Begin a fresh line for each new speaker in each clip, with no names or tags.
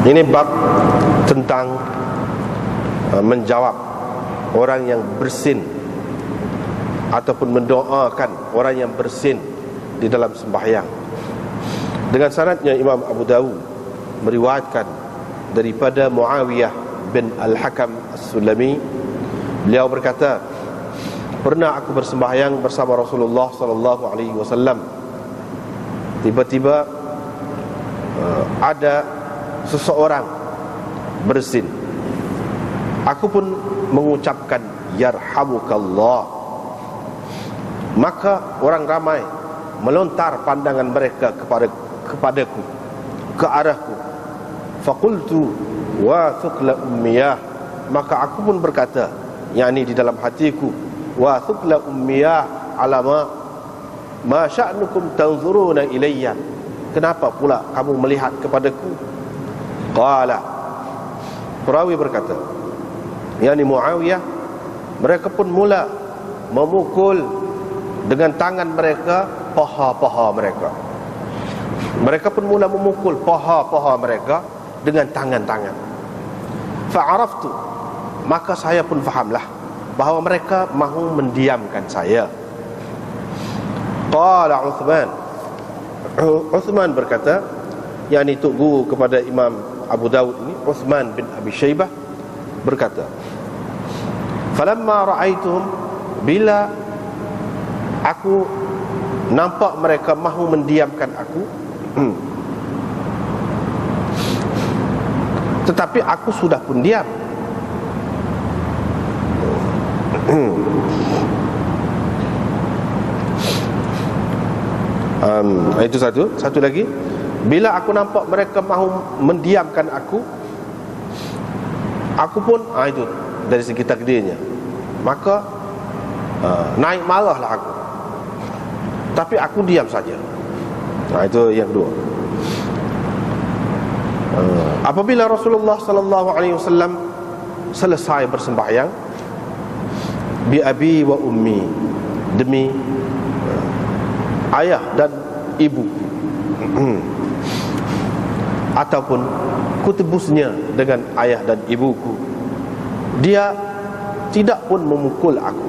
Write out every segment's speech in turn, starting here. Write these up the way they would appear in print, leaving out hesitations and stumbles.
Ini bab tentang menjawab orang yang bersin ataupun mendoakan orang yang bersin di dalam sembahyang. Dengan sanadnya Imam Abu Dawud meriwayatkan daripada Muawiyah bin Al-Hakam As-Sulami, beliau berkata, pernah aku bersembahyang bersama Rasulullah sallallahu alaihi wasallam. Tiba-tiba ada seseorang bersin. Aku pun mengucapkan yarhamukallah. Maka orang ramai melontar pandangan mereka kepadaku, ke arahku. Faqultu wa thuqla ummiyah. Maka aku pun berkata, yakni di dalam hatiku, wa thuqla ummiyah alama ma sya'nukum tanzuruna ilayya. Kenapa pula kamu melihat kepadaku? Qala, perawi berkata, yakni Muawiyah, mereka pun mula memukul dengan tangan mereka paha-paha mereka. Mereka pun mula memukul paha-paha mereka dengan tangan-tangan. Fa'araftu, maka saya pun fahamlah bahawa mereka mahu mendiamkan saya. Qala Uthman berkata, yakni tok guru kepada Imam Abu Dawud ini, Uthman bin Abi Syaibah berkata, falamma ra'aituhum, bila aku nampak mereka mahu mendiamkan aku, tetapi aku sudah pun diam. Itu satu lagi, bila aku nampak mereka mahu mendiamkan aku pun itu dari segi takdirnya, maka naik marahlah aku, tapi aku diam saja. Itu yang kedua. Apabila Rasulullah sallallahu alaihi wasallam selesai bersembahyang, bi abi wa ummi, demi ayah dan ibu, ataupun kutebusnya dengan ayah dan ibuku, dia tidak pun memukul aku,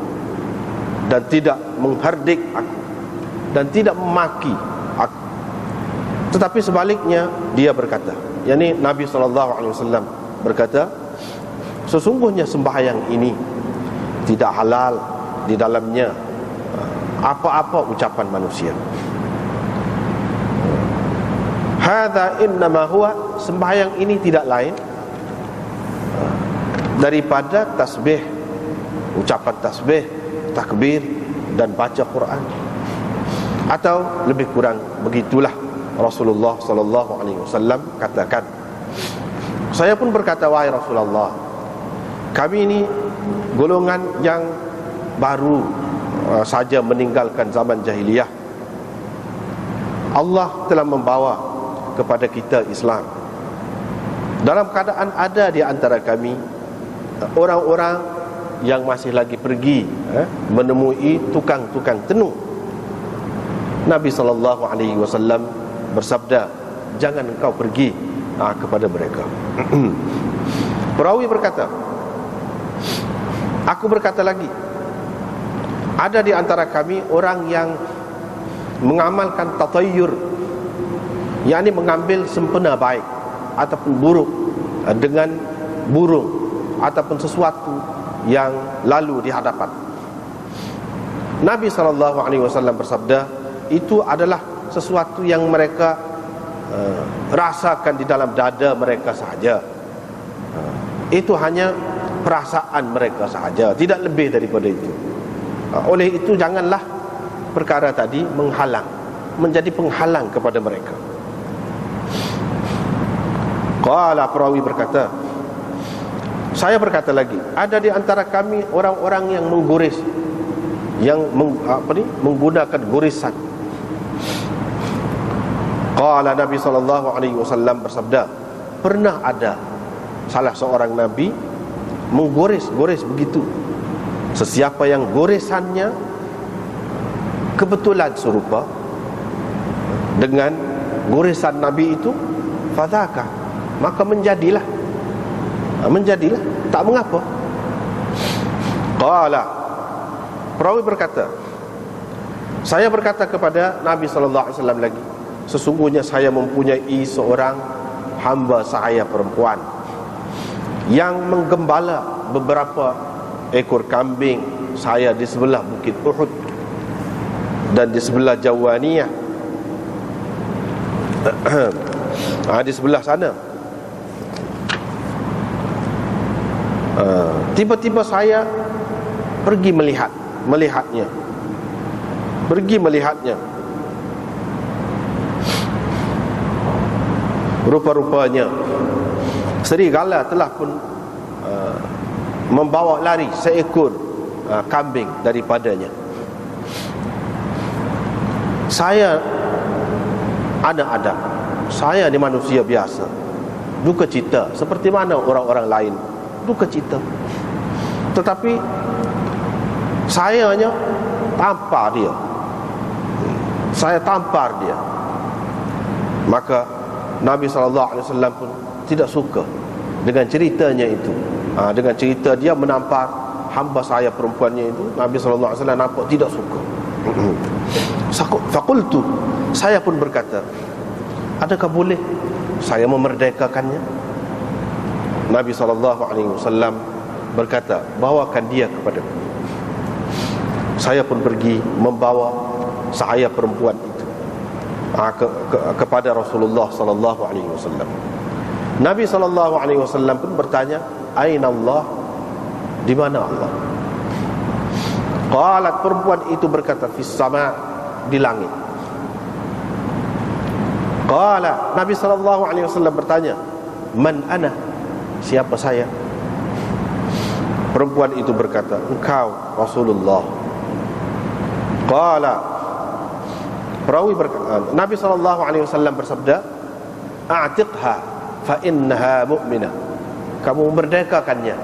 dan tidak menghardik aku, dan tidak memaki aku. Tetapi sebaliknya dia berkata, yakni Nabi SAW berkata, sesungguhnya sembahyang ini tidak halal di dalamnya apa-apa ucapan manusia. Hadza innama huwa, sembahyang ini tidak lain daripada tasbih, ucapan tasbih, takbir dan baca Quran. Atau lebih kurang begitulah Rasulullah sallallahu alaihi wasallam katakan. Saya pun berkata, wahai Rasulullah, kami ini golongan yang baru saja meninggalkan zaman jahiliyah. Allah telah membawa kepada kita Islam. Dalam keadaan ada di antara kami orang-orang yang masih lagi pergi menemui tukang-tukang tenun. Nabi SAW bersabda, jangan engkau pergi kepada mereka. Perawi berkata, aku berkata lagi, ada di antara kami orang yang mengamalkan tatayyur, yakni mengambil sempena baik ataupun buruk dengan burung ataupun sesuatu yang lalu di hadapan. Nabi SAW bersabda, itu adalah sesuatu yang mereka rasakan di dalam dada mereka sahaja. Itu hanya perasaan mereka sahaja, tidak lebih daripada itu. Oleh itu janganlah perkara tadi menjadi penghalang kepada mereka. Qala, perawi berkata, saya berkata lagi, ada di antara kami orang-orang yang mengguris, yang menggunakan gurisan. Qala, Nabi SAW bersabda, pernah ada salah seorang Nabi mengguris begitu. Sesiapa yang gurisannya kebetulan serupa dengan gurisan Nabi itu, fadzaka, maka menjadilah. Menjadilah, tak mengapa. Qala, perawi berkata, saya berkata kepada Nabi SAW lagi, sesungguhnya saya mempunyai seorang hamba saya perempuan yang menggembala beberapa ekor kambing saya di sebelah Bukit Uhud dan di sebelah Jawaniyah, di sebelah sana. Tiba-tiba saya pergi melihatnya. Rupa-rupanya serigala telah pun membawa lari seekor kambing daripadanya. Saya anak Adam, saya ni manusia biasa, duka cita seperti mana orang-orang lain duka cita. Tetapi saya hanya tampar dia. Saya tampar dia. Maka Nabi SAW pun tidak suka dengan ceritanya itu. Dengan cerita dia menampar hamba saya perempuannya itu, Nabi SAW nampak tidak suka. Faqultu, saya pun berkata, adakah boleh saya memerdekakannya? Nabi SAW berkata, bawakan dia kepadaku. Saya pun pergi membawa sahaya perempuan itu kepada Rasulullah SAW. Nabi SAW pun bertanya, aina Allah? Di mana Allah? Qalat, perempuan itu berkata, fis sama, di langit. Qala, Nabi SAW bertanya, man ana? Siapa saya? Perempuan itu berkata, engkau Rasulullah. Qala, perawi berkata, Nabi SAW bersabda, a'tiqha fa innaha mu'minah. Kamu merdekakannya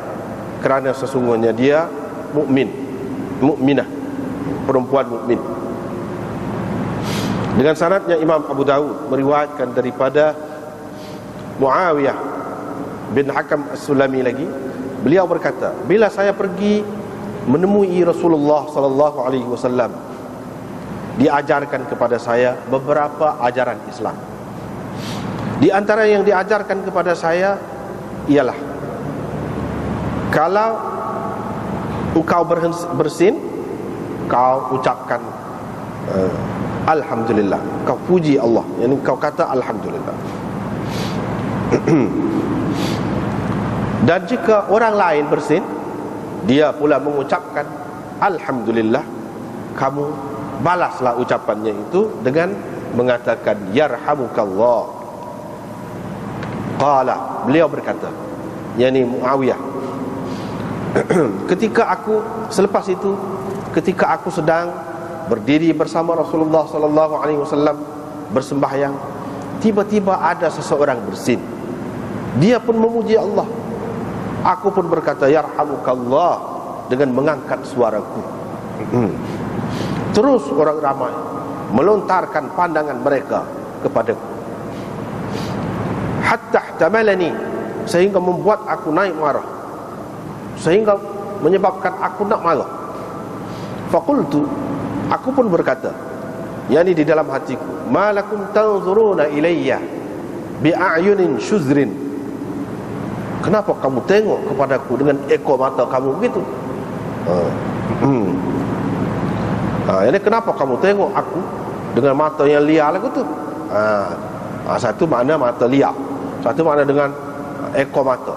kerana sesungguhnya dia mukminah, perempuan mukmin. Dengan sanadnya Imam Abu Dawud meriwayatkan daripada Muawiyah bin Hakam As-Sulami lagi, beliau berkata, bila saya pergi menemui Rasulullah SAW, diajarkan kepada saya beberapa ajaran Islam. Di antara yang diajarkan kepada saya ialah, kalau engkau bersin, kau ucapkan Alhamdulillah, kau puji Allah, yang kau kata Alhamdulillah. Dan jika orang lain bersin, dia pula mengucapkan Alhamdulillah, kamu balaslah ucapannya itu dengan mengatakan Yarhamukallah. Qala, beliau berkata, yakni Muawiyah, selepas itu ketika aku sedang berdiri bersama Rasulullah SAW bersembahyang, tiba-tiba ada seseorang bersin. Dia pun memuji Allah. Aku pun berkata Yarhamukallah dengan mengangkat suaraku. Terus orang ramai melontarkan pandangan mereka kepadaku, hatta ihtamalani, sehingga membuat aku naik marah, sehingga menyebabkan aku nak marah. Faqultu, aku pun berkata, yakni di dalam hatiku, malakum tanzuruna ilayya bi'ayunin syuzrin. Kenapa kamu tengok kepadaku dengan ekor mata kamu begitu? Ini kenapa kamu tengok aku dengan mata yang liar lagu tu? Satu makna mata liar, satu makna dengan ekor mata.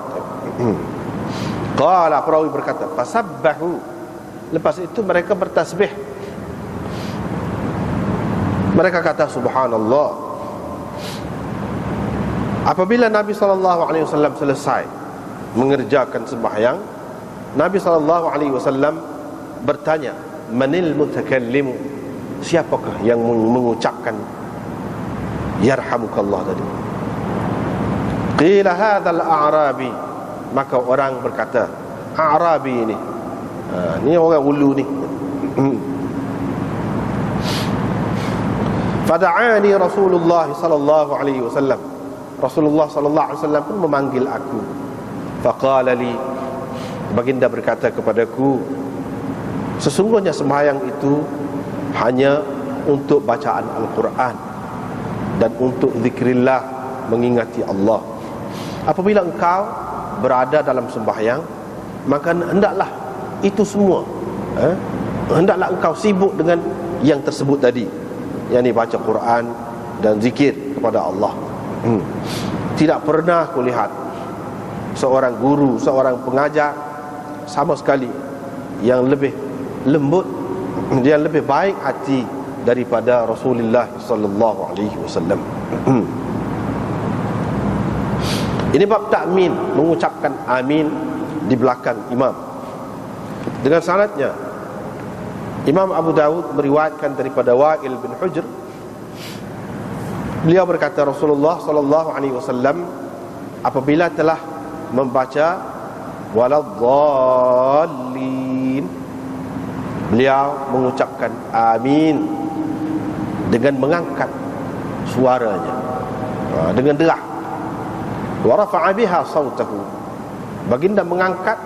Qala, perawi berkata, fasabbahu. Lepas itu mereka bertasbih. Mereka kata subhanallah. Apabila Nabi SAW selesai mengerjakan sembahyang, Nabi SAW bertanya, manil mutakallimu, siapakah yang mengucapkan Yarhamukallah tadi? Qila hadzal a'rabi, maka orang berkata, A'rabi ini, ni orang ulu ni. Fada'ani Rasulullah sallallahu alaihi wasallam, Rasulullah sallallahu alaihi wasallam pun memanggil aku. Faqala li, baginda berkata kepadaku, sesungguhnya sembahyang itu hanya untuk bacaan Al-Quran dan untuk zikrillah, mengingati Allah. Apabila engkau berada dalam sembahyang, maka hendaklah itu semua, hendaklah engkau sibuk dengan yang tersebut tadi, yakni baca Quran dan zikir kepada Allah. Tidak pernah kulihat seorang guru, seorang pengajar sama sekali yang lebih lembut, yang lebih baik hati daripada Rasulullah sallallahu alaihi wasallam. Ini bab ta'min, mengucapkan amin di belakang imam. Dengan sanadnya, Imam Abu Dawud meriwayatkan daripada Wa'il bin Hujr, beliau berkata Rasulullah sallallahu alaihi wasallam apabila telah membaca waladdallin, beliau mengucapkan amin dengan mengangkat suaranya, dengan derah. Wa rafa'a biha sautahu, baginda mengangkat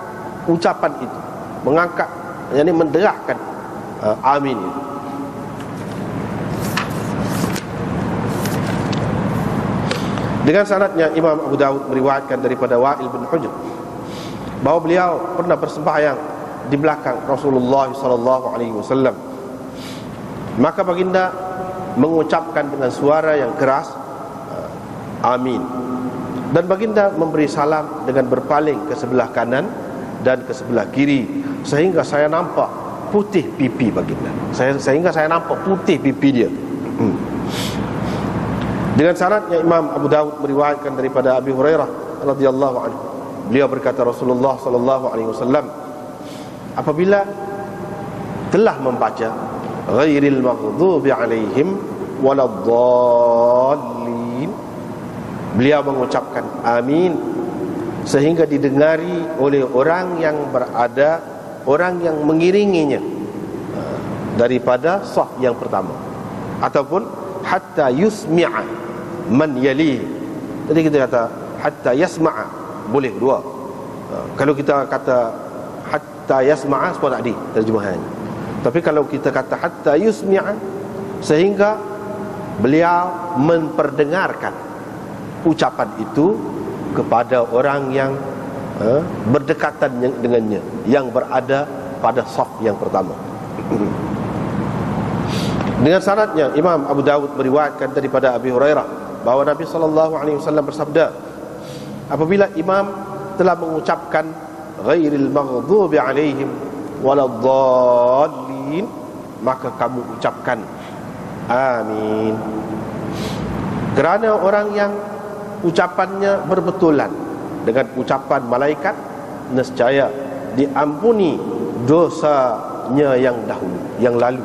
ucapan itu, mengangkat, yakni menderahkan amin itu. Dengan sanadnya Imam Abu Dawud meriwayatkan daripada Wa'il bin Hujr bahawa beliau pernah bersembahyang di belakang Rasulullah sallallahu alaihi wasallam. Maka baginda mengucapkan dengan suara yang keras amin, dan baginda memberi salam dengan berpaling ke sebelah kanan dan ke sebelah kiri, sehingga saya nampak putih pipi baginda, sehingga saya nampak putih pipi dia. Dengan sanadnya Imam Abu Dawud meriwayatkan daripada Abi Hurairah radhiyallahu anhu, beliau berkata Rasulullah sallallahu alaihi wasallam apabila telah membaca ghairil maghdubi alaihim waladdallin, beliau mengucapkan amin sehingga didengari oleh orang yang berada, orang yang mengiringinya daripada saf yang pertama, ataupun hatta yusmi'a man yali. Tadi kita kata hatta yasma'a, boleh dua. Kalau kita kata hatta yasma'a, semua tak ada terjemahannya. Tapi kalau kita kata hatta yusmi'a, sehingga beliau memperdengarkan ucapan itu kepada orang yang berdekatan dengannya, yang berada pada saf yang pertama. Dengan sanadnya Imam Abu Dawud meriwayatkan daripada Abi Hurairah bahawa Nabi sallallahu alaihi wasallam bersabda, apabila imam telah mengucapkan ghairil maghdubi alaihim waladdallin, maka kamu ucapkan amin. Kerana orang yang ucapannya berbetulan dengan ucapan malaikat, nescaya diampuni dosanya yang dahulu, yang lalu.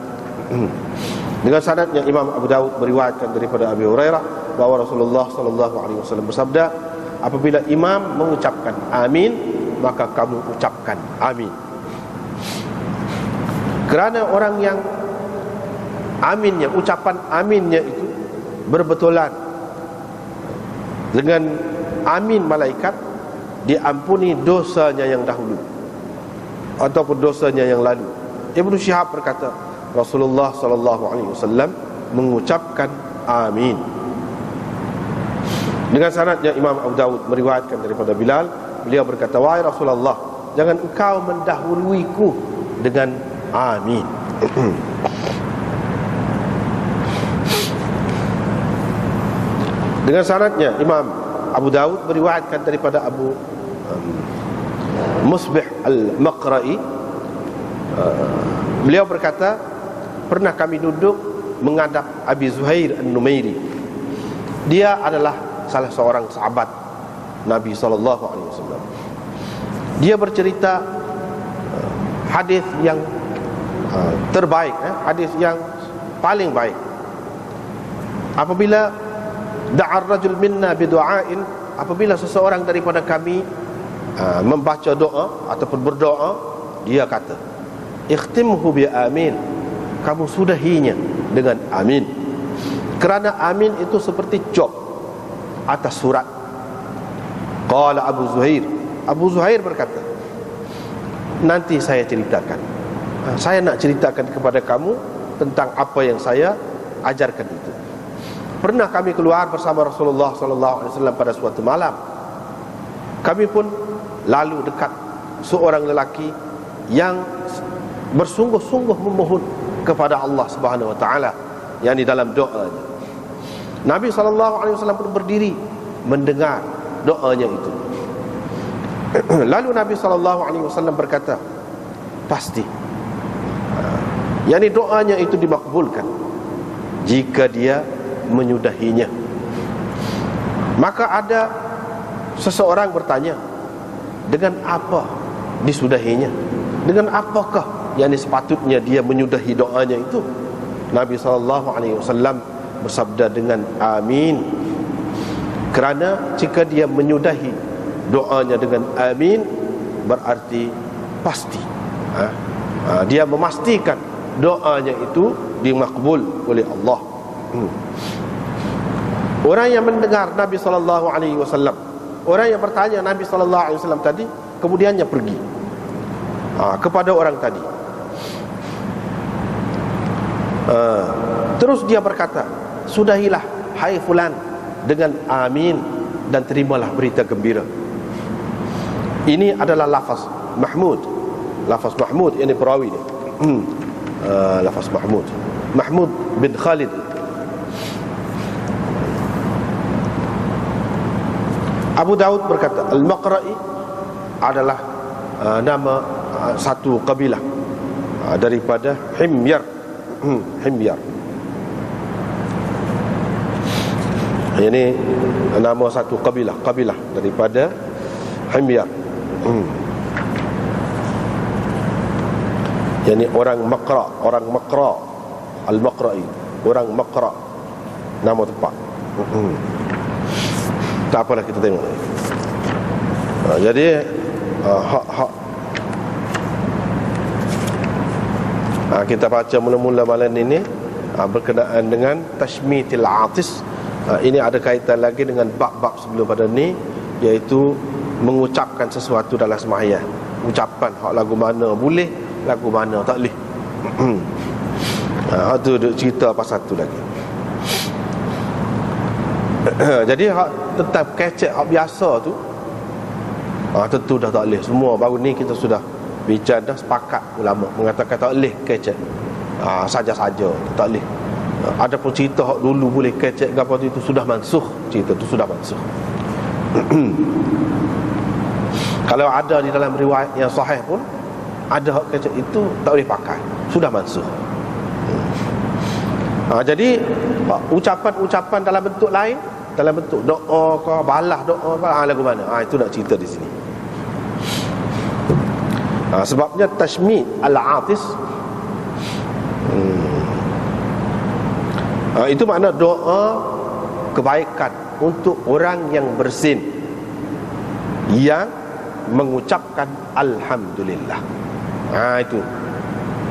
Dengan sanadnya Imam Abu Dawud meriwayatkan daripada Abi Hurairah bahawa Rasulullah sallallahu alaihi wasallam bersabda, apabila imam mengucapkan amin, maka kamu ucapkan amin. Kerana orang yang aminnya, ucapan aminnya itu berbetulan dengan amin malaikat, diampuni dosanya yang dahulu ataupun dosanya yang lalu. Ibnu Syihab berkata Rasulullah sallallahu alaihi wasallam mengucapkan amin. Dengan sanadnya Imam Abu Dawud meriwayatkan daripada Bilal, beliau berkata, wahai Rasulullah, jangan engkau mendahuluiku dengan amin. Dengan sanadnya Imam Abu Dawud meriwayatkan daripada Abu Musbih al-Maqra'i, beliau berkata, pernah kami duduk menghadap Abi Zuhair An-Numairi. Dia adalah salah seorang sahabat Nabi SAW. Dia bercerita hadis yang terbaik, hadis yang paling baik. Apabila da'ar rajul minna bidu'ain, apabila seseorang daripada kami membaca doa ataupun berdoa, dia kata, ikhtimhu bi amin, kamu sudahinya dengan amin. Kerana amin itu seperti cop, atas surat. Qala Abu Zuhair berkata, nanti saya ceritakan. Saya nak ceritakan kepada kamu tentang apa yang saya ajarkan itu. Pernah kami keluar bersama Rasulullah SAW pada suatu malam. Kami pun lalu dekat seorang lelaki yang bersungguh-sungguh memohon kepada Allah Subhanahu Wa Taala, yang di dalam doanya. Nabi SAW pun berdiri mendengar doanya itu. Lalu Nabi SAW berkata, pasti yakni doanya itu dimakbulkan jika dia menyudahinya. Maka ada seseorang bertanya, dengan apa disudahinya? Dengan apakah yang sepatutnya dia menyudahi doanya itu? Nabi SAW bersabda dengan amin. Kerana jika dia menyudahi doanya dengan amin, berarti pasti dia memastikan doanya itu dimakbul oleh Allah. Orang yang mendengar Nabi SAW, orang yang bertanya Nabi SAW tadi, kemudiannya pergi kepada orang tadi. Terus dia berkata, sudahilah hai fulan dengan amin, dan terimalah berita gembira. Ini adalah lafaz Mahmud. Lafaz Mahmud, ini perawi dia. Lafaz Mahmud bin Khalid. Abu Daud berkata, Al-Maqra'i adalah nama satu kabilah daripada Himyar. Himyar. Ini nama satu kabilah daripada Himyar. Yani orang Maqra, Al-Maqra'i, orang Maqra, nama tempat. Tak apalah, kita tengok. Jadi kita baca mula-mula malam ini berkenaan dengan tashmitil atis. Ini ada kaitan lagi dengan bab-bab sebelum pada ni, iaitu mengucapkan sesuatu dalam sembahyang. Ucapan hak lagu mana boleh, lagu mana tak boleh. Itu cerita pasal tu lagi. Jadi hak tentang kecek hak biasa tu, tentu dah tak boleh. Semua baru ni kita sudah bincang dah, sepakat ulama mengatakan tak boleh kecek. Saja-saja tak boleh. Ada pun cerita hak dulu boleh kecek ke apa tu, itu sudah mansuh. Cerita tu sudah mansuh. Kalau ada di dalam riwayat yang sahih pun ada hak kecek itu tak boleh pakai, sudah mansuh. Jadi ucapan-ucapan dalam bentuk lain, dalam bentuk doa ke, balah doa ke, lagu mana, itu nak cerita di sini. Sebabnya tashmid al-atis, itu makna doa kebaikan untuk orang yang bersin, yang mengucapkan alhamdulillah. Itu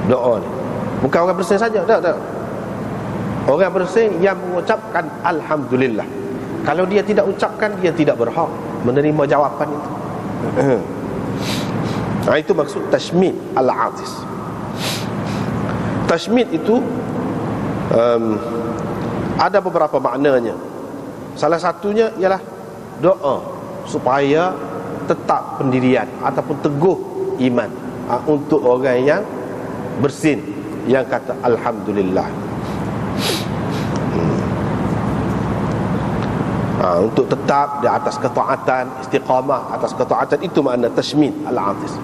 doa ni. Bukan orang bersin saja, tak. Orang bersin yang mengucapkan alhamdulillah. Kalau dia tidak ucapkan, dia tidak berhak menerima jawapan itu. Itu maksud tashmid al-atis. Tashmid itu ada beberapa maknanya. Salah satunya ialah doa supaya tetap pendirian ataupun teguh iman untuk orang yang bersin, yang kata alhamdulillah. Untuk tetap di atas ketaatan, istiqamah atas ketaatan, itu makna tashmid al-atis.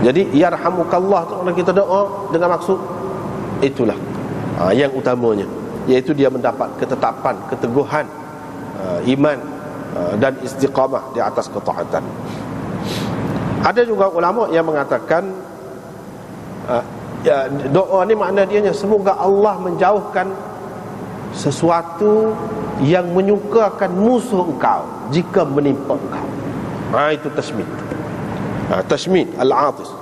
Jadi yarhamukallah tu kalau kita doa dengan maksud itulah yang utamanya, iaitu dia mendapat ketetapan, keteguhan iman dan istiqamah di atas ketaatan. Ada juga ulama yang mengatakan doa ni makna dianya semoga Allah menjauhkan sesuatu yang menyukakan musuh engkau jika menimpa engkau. Itu tashmid. Tashmid al-atis.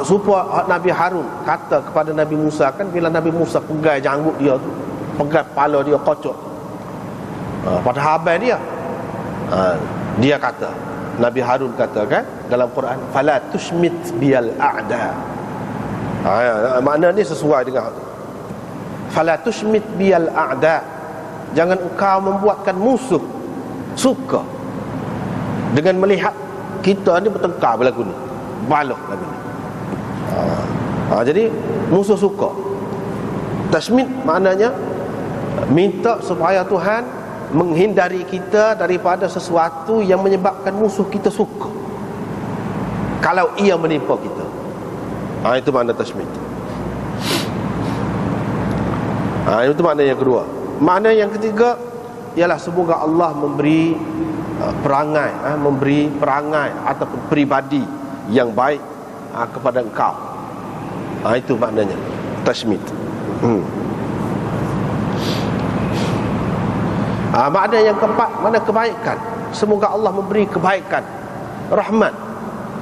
Supaya Nabi Harun kata kepada Nabi Musa, kan bila Nabi Musa pegai janggut dia tu, pegang kepala dia kocok. Pada habis dia. Dia kata, Nabi Harun katakan dalam Quran, fala tushmit biyal a'da. Makna ni sesuai dengan itu. Fala tushmit biyal a'da. Jangan engkau membuatkan musuh suka dengan melihat kita ni bertengkar berlaku ni, balok lagu ni. Jadi musuh suka. Tashmit maknanya minta supaya Tuhan menghindari kita daripada sesuatu yang menyebabkan musuh kita suka kalau ia menimpa kita. Itu makna tashmit. Itu makna yang kedua. Makna yang ketiga ialah semoga Allah memberi perangai ataupun peribadi yang baik kepada engkau. Itu maknanya tashmit. Makna yang keempat, makna kebaikan. Semoga Allah memberi kebaikan, rahmat.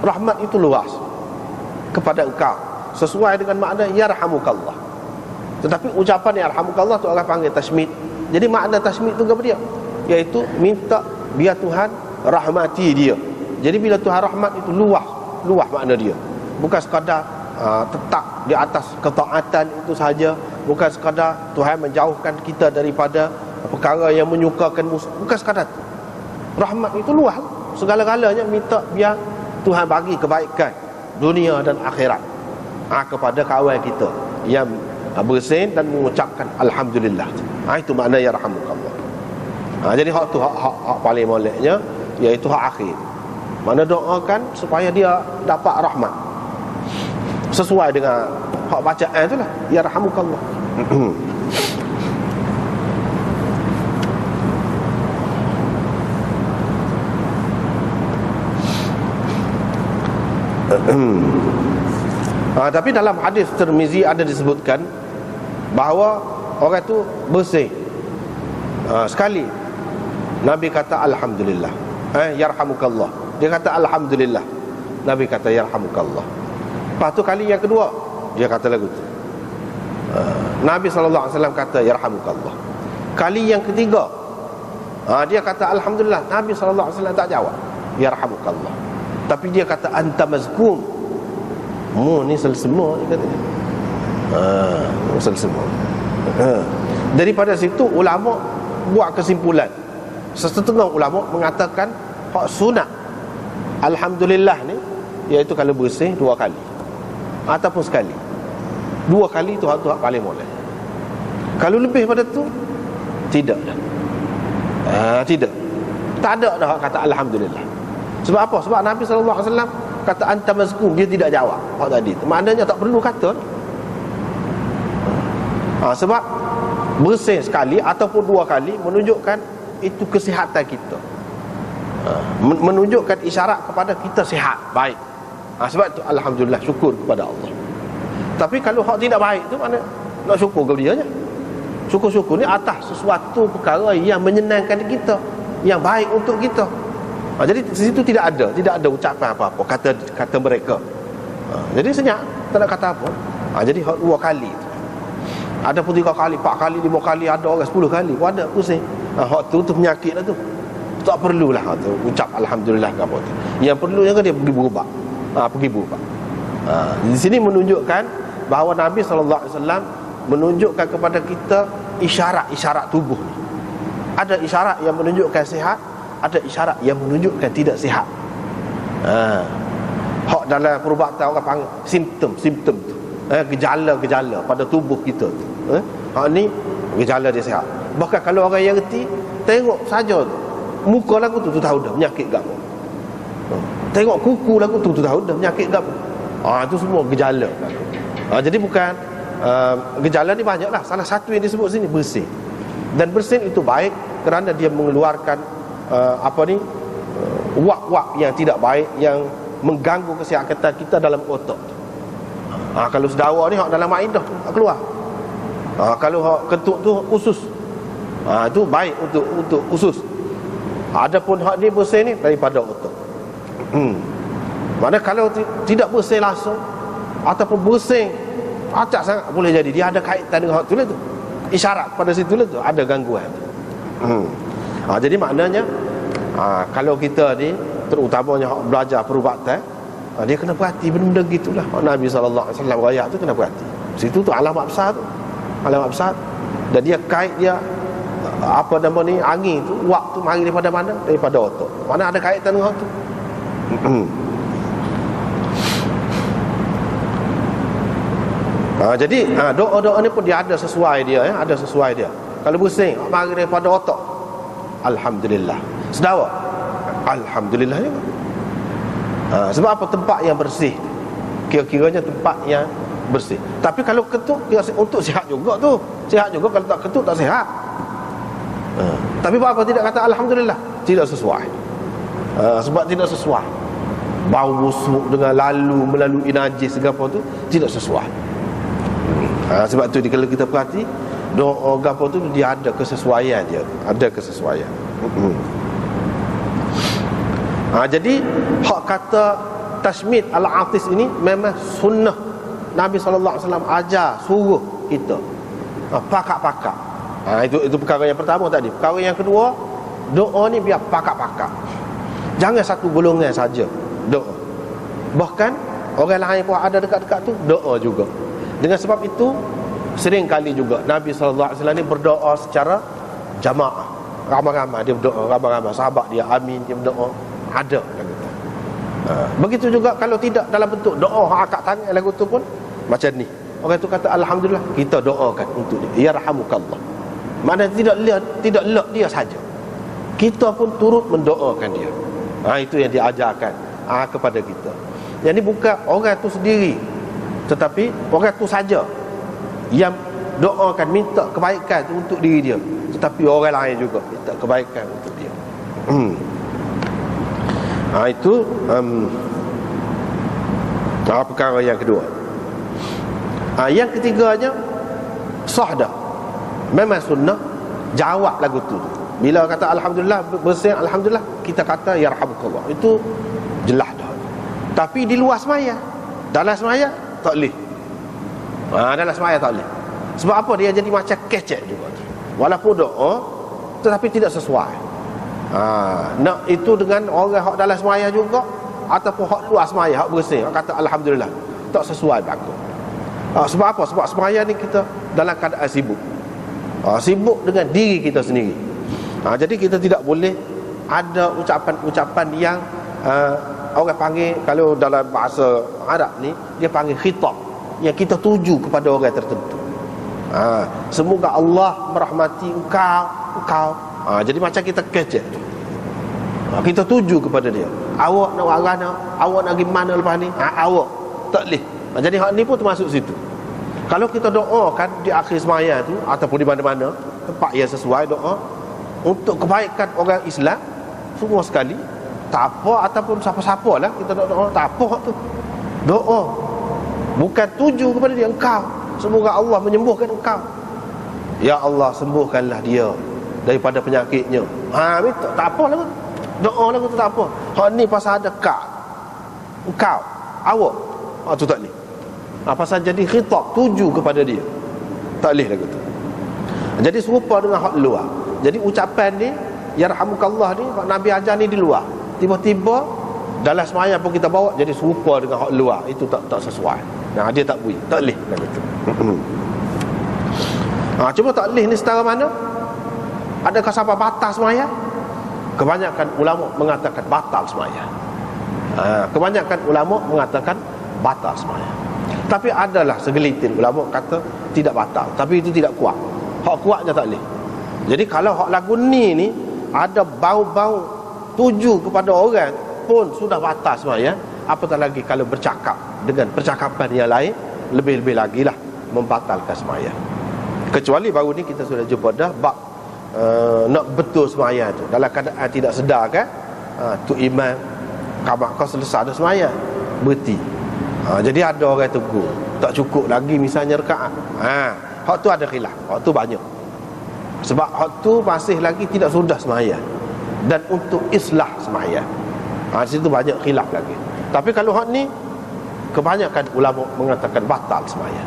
Rahmat itu luas kepada engkau, sesuai dengan makna yarhamukallah. Tetapi ucapan yarhamukallah tu orang panggil tashmit. Jadi makna tashmit tu apa dia? Iaitu minta biar Tuhan rahmati dia. Jadi bila Tuhan rahmat itu luas makna dia. Bukan sekadar tetap di atas ketaatan itu sahaja, bukan sekadar Tuhan menjauhkan kita daripada perkara yang menyukakan musuh, bukan sekadar itu. Rahmat itu luas, segala-galanya minta biar Tuhan bagi kebaikan dunia dan akhirat kepada kawan kita yang bersin dan mengucapkan alhamdulillah. Itu makna yarhamukallah. Jadi hak tu hak paling moleknya, iaitu hak akhir. Mana doakan supaya dia dapat rahmat sesuai dengan hak bacaan itulah, yarhamukallah. Tapi dalam hadis Tirmizi ada disebutkan bahawa orang itu bersih sekali Nabi kata alhamdulillah, yarhamukallah. Dia kata alhamdulillah, Nabi kata yarhamukallah. Lepas tu kali yang kedua dia kata lagu tu, Nabi SAW kata yarhamukallah. Kali yang ketiga dia kata alhamdulillah, Nabi SAW tak jawab yarhamukallah, tapi dia kata anta mazkum, mu ni selesema, dia kata selesema. Daripada situ ulama buat kesimpulan. Setengah ulama mengatakan hak sunat alhamdulillah ni iaitu kalau bersih 2 kali ataupun sekali. 2 kali tu hak paling molek. Kalau lebih pada tu tidak dah. Tidak. Tak ada dah kata alhamdulillah. Sebab apa? Sebab Nabi SAW kata anta mazkum, dia tidak jawab hak tadi. Maknanya tak perlu kata. Sebab bersih sekali ataupun 2 kali menunjukkan itu kesihatan kita, menunjukkan isyarat kepada kita sihat, baik. Sebab itu alhamdulillah, syukur kepada Allah. Tapi kalau hak tidak baik tu mana nak syukur ke dia je? Syukur-syukur ni atas sesuatu perkara yang menyenangkan kita, yang baik untuk kita. Jadi di situ tidak ada ucapan apa-apa kata mereka. Jadi senyap, tak nak kata apa. Jadi hak 2 kali tu. Ada pun 3 kali, 4 kali, 5 kali, ada orang 10 kali pun ada pusing. Hak tu penyakit lah tu. Tak perlulah hak tu ucap alhamdulillah ke apa tu. Yang perlu yang dia pergi berubat. Pergi berubat. Di sini menunjukkan bahawa Nabi SAW menunjukkan kepada kita isyarat-isyarat tubuh ni. Ada isyarat yang menunjukkan sihat, ada isyarat yang menunjukkan tidak sihat. Hak dalam perubatan orang panggil simptom tu. Gejala-gejala pada tubuh kita tu. Hak ni gejala dia sihat. Bahkan kalau orang yang reti, tengok saja tu, muka lagu tu tahu dah penyakit gapo. Tengok kuku lagu tu tahu dah penyakit gapo. Itu semua gejala. Jadi bukan gejala ni banyaklah. Salah satu yang disebut sini bersin. Dan bersin itu baik kerana dia mengeluarkan wak-wak yang tidak baik yang mengganggu kesihatan kita dalam otak. Kalau sedawa ni dalam maidah keluar. Kalau ketuk tu usus, itu baik untuk usus. Adapun hak ni bersih ni daripada otak. Mana kalau tidak bersih langsung ataupun bersih acak sangat, boleh jadi dia ada kaitan dengan hak tu lah tu. isyarat pada situ lah tu ada gangguan. Jadi maknanya kalau kita ni terutamanya belajar perubatan, dia kena perhati benda-benda gitulah. Nabi SAW rakyat tu kena perhati. Situ tu alamat besar tu. Alamat besar. Dan dia kait dia apa nama ni, angin tu, waktu mari daripada mana? Daripada otak. Mana ada kaitan dengan tu? Jadi doa-doa ni pun dia ada sesuai dia, ada sesuai dia. Kalau pusing, mari daripada otak, alhamdulillah. Sedawa, alhamdulillah juga. Sebab apa? Tempat yang bersih, kira-kiranya tempat yang bersih. Tapi kalau ketuk, untuk sihat juga tu. Sihat juga, kalau tak ketuk tak sihat. Tapi apa tidak kata alhamdulillah? Tidak sesuai. Sebab tidak sesuai. Bau busuk dengan melalui najis segala tu tidak sesuai. Sebab tu kalau kita perhati doa gapo tu dia ada kesesuaian dia. Ada kesesuaian. Jadi hak kata tashmid al-atis ini memang sunnah Nabi SAW ajar, suruh kita pakak-pakak. Itu perkara yang pertama tadi. Perkara yang kedua, doa ni biar pakak-pakak. Jangan satu golongan saja doa. Bahkan orang lain pun ada dekat-dekat tu doa juga. Dengan sebab itu sering kali juga Nabi SAW ni berdoa secara jamaah. Ramai-ramai dia berdoa, ramai-ramai sahabat dia amin, dia berdoa. Ada lagu tu. Begitu juga kalau tidak dalam bentuk doa angkat tangan lagu tu pun macam ni. Orang tu kata alhamdulillah, kita doakan untuk dia. Yarhamukallah. Maknanya tidak lek dia saja. Kita pun turut mendoakan dia. Itu yang diajarkan kepada kita. Yang ni bukan orang tu sendiri, tetapi orang tu saja yang doakan, minta kebaikan tu untuk diri dia, tetapi orang lain juga minta kebaikan untuk dia. Itu perkara yang kedua. Yang ketiganya, sahdah, memang sunnah jawab lagu tu. Bila kata alhamdulillah, bersih alhamdulillah, kita kata yarhamukallah. Itu jelas dah. Tapi di luar semaya, dalam semaya tak boleh. Dalam semaya tak boleh. Sebab apa? Dia jadi macam kecek juga. Walaupun doa, tetapi tidak sesuai. Nak itu dengan orang hak dalam semaya juga, ataupun hak luar semaya, hak bersih, hak kata alhamdulillah, tak sesuai bagus. Sebab apa? Sebab semaya ni kita dalam keadaan sibuk. Sibuk dengan diri kita sendiri. Jadi kita tidak boleh ada ucapan-ucapan yang orang panggil, kalau dalam bahasa Arab ni dia panggil khitab, yang kita tuju kepada orang tertentu. Semoga Allah merahmati engkau. Jadi macam kita kecek. Kita tuju kepada dia. Awak nak buat mana? Awak nak pergi mana lepas ni? Awak tak boleh. Jadi hak ni pun termasuk situ. Kalau kita doakan di akhir semaya tu ataupun di mana-mana tempat yang sesuai doa untuk kebaikan orang Islam semua sekali, tak apa, ataupun siapa-siapa lah kita doa, tak apa tu. Doa bukan tuju kepada dia, engkau, semoga Allah menyembuhkan engkau. Ya Allah, sembuhkanlah dia daripada penyakitnya. Minta, tak apa lah. Doa lah tu tak apa. Hak ni pasal ada engkau, awak. Tu tak ni. Pasal jadi khitab, tuju kepada dia, tak boleh lagu tu. Jadi serupa dengan hak luar. Jadi ucapan ni yarhamukallah ni, hak Nabi ajar ni di luar, tiba-tiba dalam semaya pun kita bawa jadi serupa dengan hak luar. Itu tak sesuai. Dia tak boleh, tak boleh lagu tu. Cuma tak boleh ni setara mana? Adakah sampai batal semaya? Kebanyakan ulama mengatakan batal semaya. Kebanyakan ulama mengatakan batal semaya. Tapi adalah segelintir ulama kata tidak batal, tapi itu tidak kuat. Hak kuatnya tak boleh. Jadi kalau hak lagu ni ada bau-bau tuju kepada orang pun sudah batal semaya, apatah lagi kalau bercakap dengan percakapan yang lain, lebih-lebih lagi lah membatalkan semaya. Kecuali baru ni kita sudah jumpa dah bab nak betul semaya tu dalam keadaan tidak sedar kan, tu imam kabar kau selesai dah semaya, berhenti. Jadi ada orang tegur, tak cukup lagi misalnya rakaat. Hak tu ada khilaf, hak tu banyak. Sebab hak tu masih lagi tidak sudah semaya dan untuk islah semaya. Di situ banyak khilaf lagi. Tapi kalau hak ni kebanyakan ulama mengatakan batal semaya.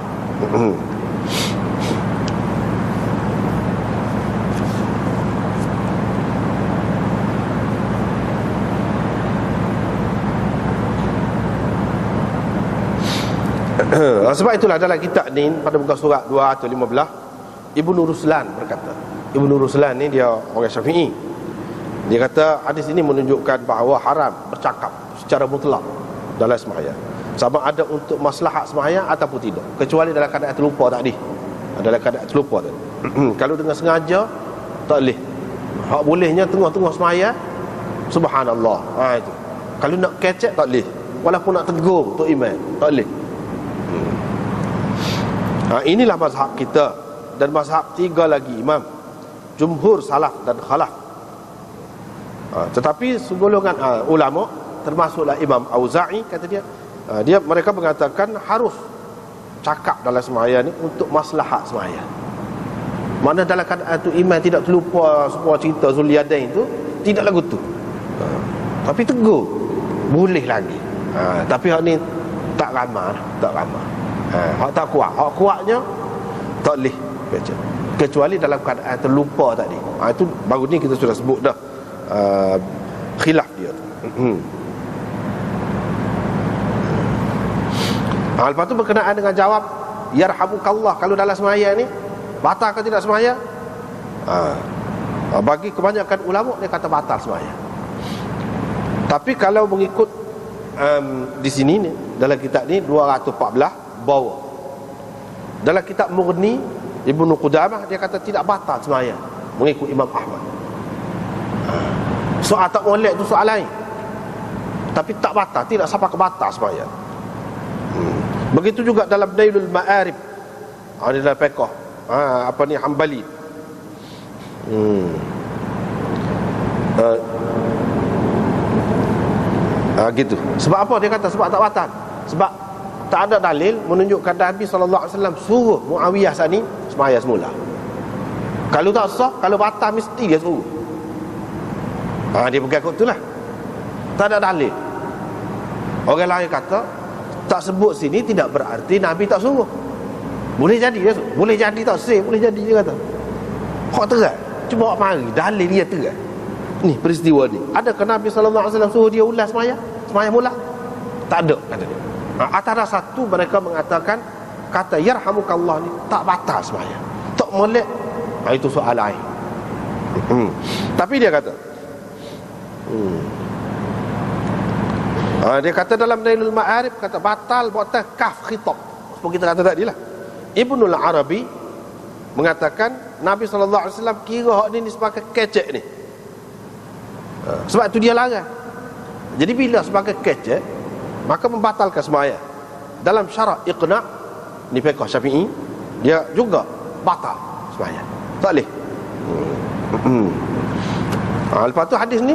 Sebab itulah dalam kitab ni pada muka surat 215 Ibnu Ruslan berkata, Ibnu Ruslan ni dia orang Syafi'i. Dia kata hadis ini menunjukkan bahawa haram bercakap secara mutlak dalam sembahyang, sama ada untuk maslahat sembahyang ataupun tidak, kecuali dalam keadaan terlupa tadi. Dalam keadaan terlupa tadi. Kalau dengan sengaja tak boleh. Hak bolehnya tengah-tengah sembahyang subhanallah. Itu. Kalau nak kecek tak boleh. Walaupun nak tegur untuk imam tak boleh. Inilah mazhab kita. Dan mazhab tiga lagi imam, jumhur, salaf dan khalaf. Tetapi segolongan ulama, termasuklah Imam Auza'i, kata dia mereka mengatakan harus cakap dalam sembahyang ni untuk maslahat sembahyang. Mana dalam keadaan tu imam tidak terlupa semua cerita Zuliadain tu, tidak lagu tu. Tapi tegur boleh lagi. Tapi hak ni tak ramah, tak ramah. Hak tak kuat. Hak kuatnya tak boleh baca, kecuali dalam keadaan terlupa tadi. Itu baru ni kita sudah sebut dah khilaf dia tu. Lepas tu berkenaan dengan jawab yarhamukallah kalau dalam sembahyang ni batal ke tidak sembahyang? Bagi kebanyakan ulama dia kata batal sembahyang. Tapi kalau mengikut di sini ni, dalam kitab ni 214 bawah, dalam kitab Mughni Ibnu Qudamah dia kata tidak batal sembahyang mengikut Imam Ahmad. Soal tak molek tu soal lain, tapi tak batal, tidak sampai ke batal sembahyang. Begitu juga dalam Nailul Ma'arib, dalam fiqh Hambali. Gitu. Sebab apa dia kata sebab tak batal? Sebab tak ada dalil menunjukkan Nabi SAW suruh Muawiyah sani sembahyang semula. Kalau tak sah, kalau batal mesti dia suruh. Dia pegang kot tu lah. Tak ada dalil. Orang lain kata tak sebut sini tidak berarti Nabi tak suruh. Boleh jadi dia suruh. Boleh jadi tak sah, boleh jadi dia kata. Kau terang, cuba mari dalil dia terang. Ni peristiwa ni, adakah Nabi SAW suruh dia ulas sembahyang mula? Tak ada, kata dia. Antara satu mereka mengatakan kata yarhamukallah ni tak batal sembahyang, tak molek. Itu soal lain. Tapi dia kata dia kata dalam Nailul Ma'arif kata batal buatan kaf khitab, seperti kita kata tadi lah. Ibnul Arabi mengatakan Nabi SAW kira hak ni sebagai kecek ni. Sebab tu dia larang. Jadi bila sebagai kecek, maka membatalkan sembahyang. Dalam syarat iqna' ni fiqh Syafi'i, dia juga batal sembahyang, tak boleh. Lepas tu hadis ni,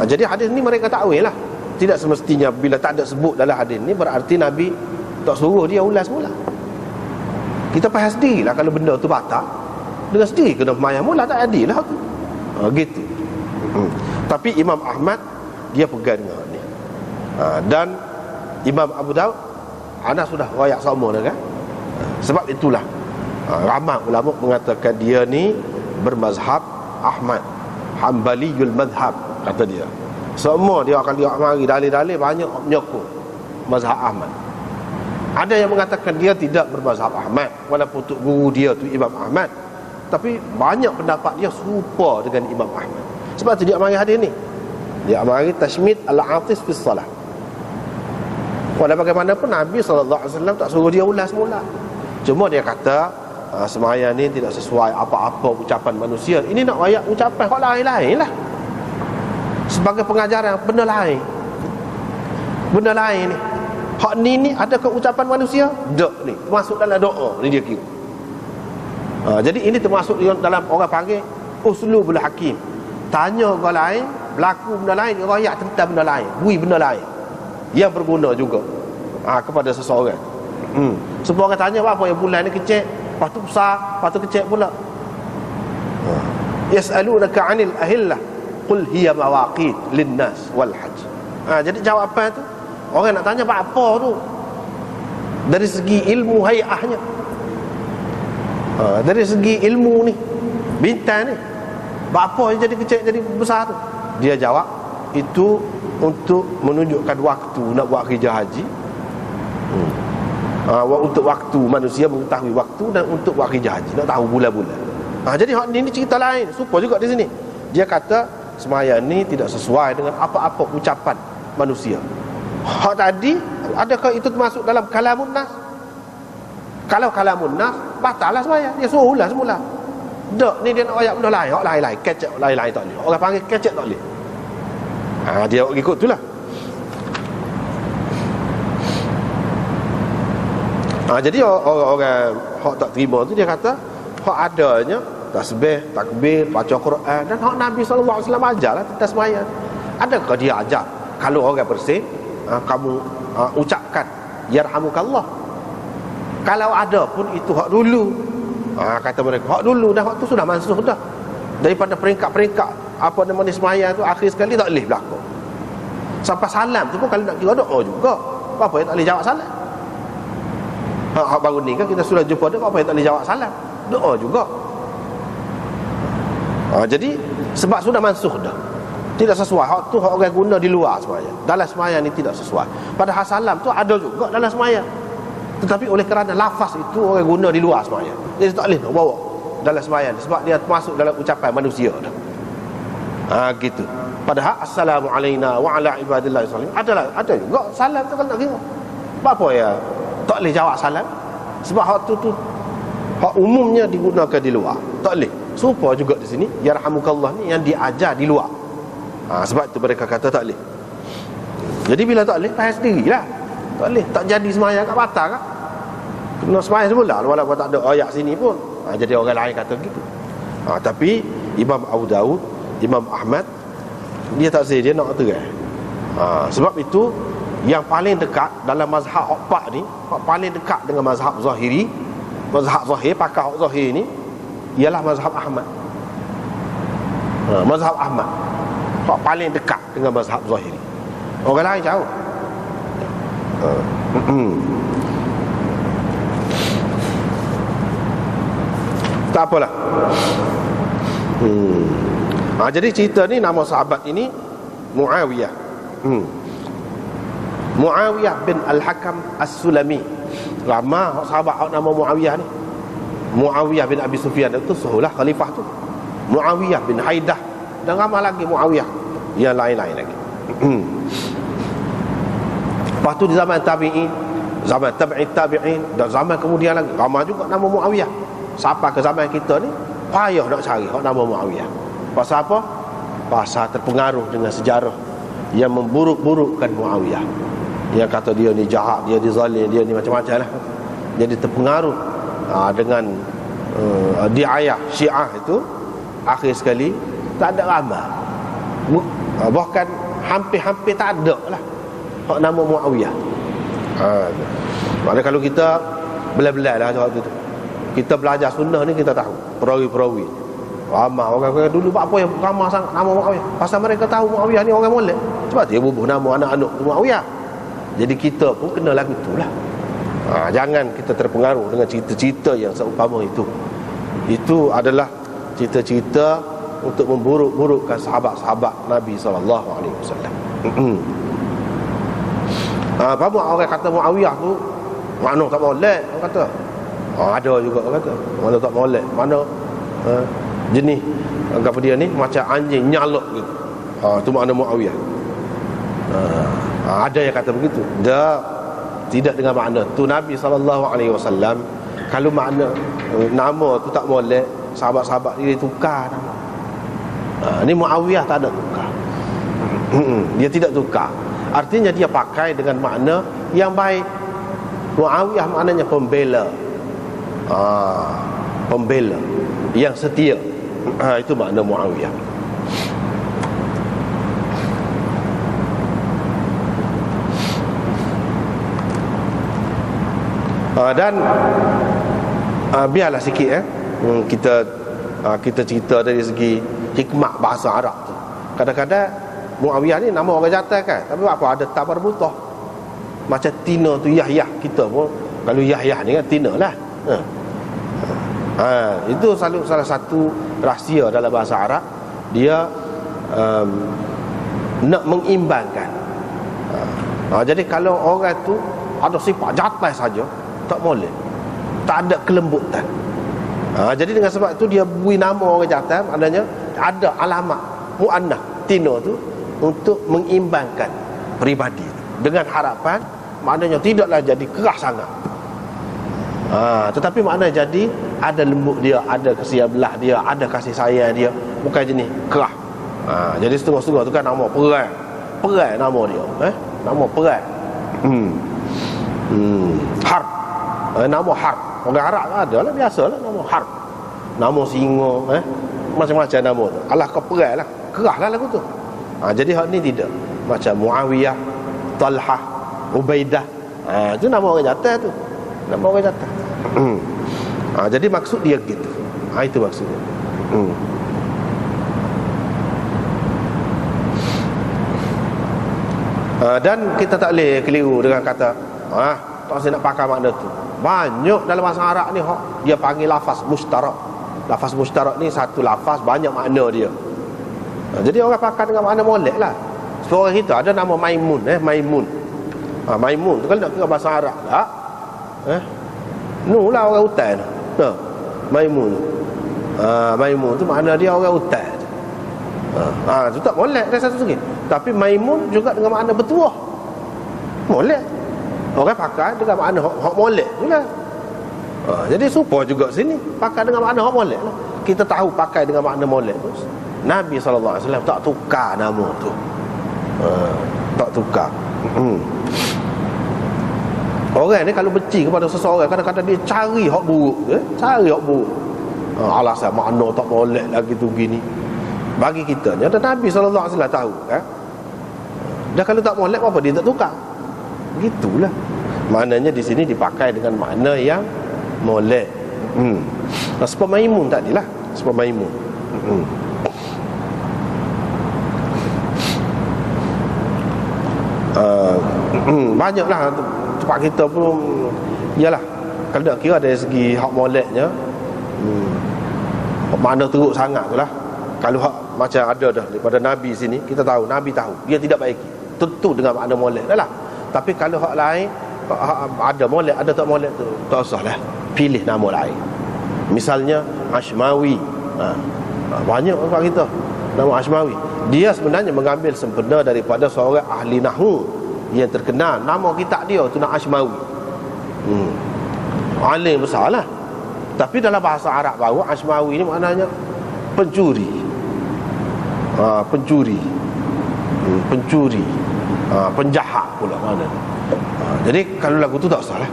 jadi hadis ni mereka takwil lah. Tidak semestinya bila tak ada sebut dalam hadis ni berarti Nabi tak suruh dia ulas mula. Kita faham sendirilah kalau benda tu batal, dengan sendiri kena sembahyang mula, tak adil lah tu. Gitu. Tapi Imam Ahmad dia pegang dengan ni. Dan Imam Abu Daud ana sudah riwayat sama dah kan. Sebab itulah ramai ulama mengatakan dia ni bermazhab Ahmad, Hanbaliyul madhab, kata dia. Semua dia akan lihat mari dalil-dalil banyak menyokong mazhab Ahmad. Ada yang mengatakan dia tidak bermazhab Ahmad, walaupun tok guru dia tu Imam Ahmad, tapi banyak pendapat dia serupa dengan Imam Ahmad. Sebab tu dia mari hadis ni. Dia mari tashmid al-atis fi salah. Walau bagaimanapun Nabi SAW tak suruh dia ulas mula. Cuma dia kata sembahyang ni tidak sesuai apa-apa ucapan manusia. Ini nak rayak ucapan hak lain-lain lah, sebagai pengajaran benda lain. Benda lain ni, hak ni adakah ucapan manusia? Tak ni, termasuk dalam doa ni dia kira. Jadi ini termasuk dalam orang panggil uslubul hakim. Tanya orang lain, berlaku benda lain, rayak tentang benda lain, bui benda lain yang berguna juga kepada seseorang. Semua orang tanya apa yang bulan ni kecil, lepas tu besar, lepas tu kecil pula. Yas'alunaka 'anil ahillah qul hiya mawaqit linnas wal hajj. Jadi jawapan tu orang nak tanya apa tu dari segi ilmu hayahnya, dari segi ilmu ni bintang ni, apa yang jadi kecil jadi besar tu. Dia jawab itu untuk menunjukkan waktu nak buat kerja haji. Untuk waktu, manusia mengetahui waktu, dan untuk waktu haji, nak tahu bulan-bulan. Jadi hak ni cerita lain. Serupa juga di sini. Dia kata sembahyang ni tidak sesuai dengan apa-apa ucapan manusia. Hak tadi, adakah itu termasuk dalam kalamun nas? Kalau kalamun nas, batallah sembahyang. Dia suruhlah semula. Tak, ni dia nak ayat benda lain. Hak lain-lain, kecek lain-lain tak boleh. Orang panggil kecek tak boleh. Dia ikut tu lah. Jadi orang hak tak terima tu, dia kata hak adanya tasbih, takbir, baca Quran, dan hak Nabi SAW ajarlah tentang sembahyang. Adakah dia ajar kalau orang bersih, kamu ucapkan yarhamukallah? Kalau ada pun itu hak dulu. Kata mereka hak dulu dah, hak tu sudah mansuh dah. Daripada peringkat-peringkat apa nama ni sembahyang tu, akhir sekali tak boleh berlaku. Sampai salam tu pun kalau nak kira doa juga. Apa yang tak boleh jawab salam? Hak baru ni kan kita sudah jumpa dia, apa yang tak boleh jawab salam? Doa juga. Jadi sebab sudah mansuh dah, tidak sesuai. Hak tu hak orang guna di luar sembahyang. Dalam sembahyang ni tidak sesuai. Padahal salam tu ada juga dalam sembahyang, tetapi oleh kerana lafaz itu orang guna di luar sembahyang, jadi tak boleh nak bawa dalam sembahyang, sebab dia masuk dalam ucapan manusia dah. Gitu. Padahal assalamu alaina wa ala ibadillah salihin ada juga salam tu kalau nak kira. Apa ya tak boleh jawab salam? Sebab hak tu hak umumnya digunakan di luar, tak boleh. Serupa juga di sini, yarhamukallah ni yang diajar di luar. Sebab itu mereka kata tak boleh. Jadi bila tak boleh, faham sendirilah. Tak boleh, tak jadi sembahyang kat batal kan? Kena sembahyang semula walaupun tak ada ayat sini pun. Jadi orang lain kata begitu. Tapi Imam Abu Daud, Imam Ahmad, dia tak say, dia nak terai. Sebab itu yang paling dekat dalam mazhab hak ni, hak paling dekat dengan mazhab Zahiri, mazhab Zahir, pakar hak Zahir ni, ialah mazhab Ahmad. Mazhab Ahmad hak paling dekat dengan mazhab Zahiri. Orang lain jauh. Tak apalah. Jadi cerita ni, nama sahabat ini Muawiyah. Muawiyah bin Al-Hakam As-Sulami. Lama sahabat nama Muawiyah ni. Muawiyah bin Abi Sufyan itu sehulah khalifah tu. Muawiyah bin Haidah, dan ramai lagi Muawiyah yang lain-lain lagi. Lepas tu di zaman tabi'in, zaman tabi'in, dan zaman kemudian lagi ramai juga nama Muawiyah. Sampai ke zaman kita ni payah nak cari hak nama Muawiyah. Pasal apa? Pasal terpengaruh dengan sejarah yang memburuk-burukkan Muawiyah, yang kata dia ni jahat, dia ni zalim, dia ni macam-macam lah. Jadi terpengaruh dengan diayah Syiah itu, akhir sekali tak ada ramai, bahkan hampir-hampir tak ada lah hak nama Muawiyah. Maknanya kalau kita belah-belah lah waktu tu, kita belajar sunnah ni, kita tahu perawi-perawi ramai orang dulu buat apa yang ramai sangat nama Muawiyah. Pasal mereka tahu Muawiyah ni orang molek, sebab dia bubuh nama anak-anak Muawiyah. Jadi kita pun kena lagu itulah. Jangan kita terpengaruh dengan cerita-cerita yang seumpama itu. Itu adalah cerita-cerita untuk memburuk-burukkan sahabat-sahabat Nabi SAW. Apa orang kata Muawiyah tu mana tak molek, orang kata. Ada juga orang kata mana tak molek, mana jenis apa dia ni macam anjing nyalok gitu. Tu makna Muawiyah. Ada yang kata begitu. Tidak dengan makna tu Nabi SAW. Kalau makna nama tu tak molek, sahabat-sahabat dia tukar nama. Ni Muawiyah tak ada tukar. Dia tidak tukar. Artinya dia pakai dengan makna yang baik. Muawiyah maknanya pembela. Pembela yang setia. Itu makna Muawiyah. Dan biarlah sikit kita cerita dari segi hikmah bahasa Arab tu. Kadang-kadang Muawiyah ni nama orang jantan kan, tapi apa ada tabar butah. Macam Tina tu Yahya, kita pun kalau Yahya ni kan Tina lah. Itu selalu salah satu rahsia dalam bahasa Arab. Dia nak mengimbangkan. Jadi kalau orang tu ada sifat jantan saja, tak molek, tak ada kelembutan. Jadi dengan sebab tu dia beri nama orang jantan, maknanya ada alamat muannah tino tu untuk mengimbangkan peribadi dengan harapan maknanya tidaklah jadi keras sangat. Tetapi makna jadi ada lembut dia, ada kesia belah dia, ada kasih sayang dia, bukan jenis keras. Jadi setengah-setengah tu kan nama perang. Perang nama dia, nama perang. Harb. Nama harb. Orang Arab ada lah, biasalah nama harb. Nama singa, macam-macam nama tu. Alah kau perang lah, keras lah lagu tu. Jadi hak ni tidak. Macam Muawiyah, Talhah, Ubaidah. Itu nama orang jatah tu. Nama orang jatah. Jadi maksud dia gitu. Itu maksudnya. Dan kita tak boleh keliru dengan kata tak saya nak pakai makna tu. Banyak dalam bahasa Arab ni dia panggil lafaz mustarak. Lafaz mustarak ni satu lafaz banyak makna dia. Jadi orang pakai dengan makna molek lah. Seorang kita ada nama Maimun, Maimun. Maimun tu kalau nak kira bahasa Arab tak? Lah orang hutan. Maimun. Maimun tu makna dia orang hutan. Tu tak molek dari satu segi. Tapi Maimun juga dengan makna bertuah. Molek. Orang pakai dengan makna hak molek juga. Jadi serupa juga sini, pakai dengan makna hak molek lah. Kita tahu pakai dengan makna molek tu. Nabi SAW tak tukar nama tu. Tak tukar. Orang ni kalau benci kepada seseorang, kadang-kadang dia cari hak buruk, cari hak buruk. Alasan makna tak molek lagi tu gini. Bagi kita ni ada Nabi SAW tahu kan. Dan kalau tak molek apa dia tak tukar. Begitulah. Maknanya di sini dipakai dengan makna yang molek. Sebab Maimun tadilah, sebab Maimun. Banyaklah tempat kita pun yalah, kalau nak kira dari segi hak moleknya, makna teruk sangat tu lah. Kalau hak macam ada dah daripada Nabi sini, kita tahu, Nabi tahu dia tidak baiki, tentu dengan makna molek dah lah. Tapi kalau hak lain, ada molek, ada tak molek tu tak usahlah, pilih nama lain. Misalnya Ashmawi, banyak tempat kita nama Ashmawi. Dia sebenarnya mengambil sempena daripada seorang ahli nahwu yang terkenal. Nama kitab dia tu nak Ashmawi. Alim besar lah. Tapi dalam bahasa Arab baru, Ashmawi ni maknanya pencuri. Pencuri. Pencuri. Penjahat pula mana. Jadi kalau lagu tu tak usah lah.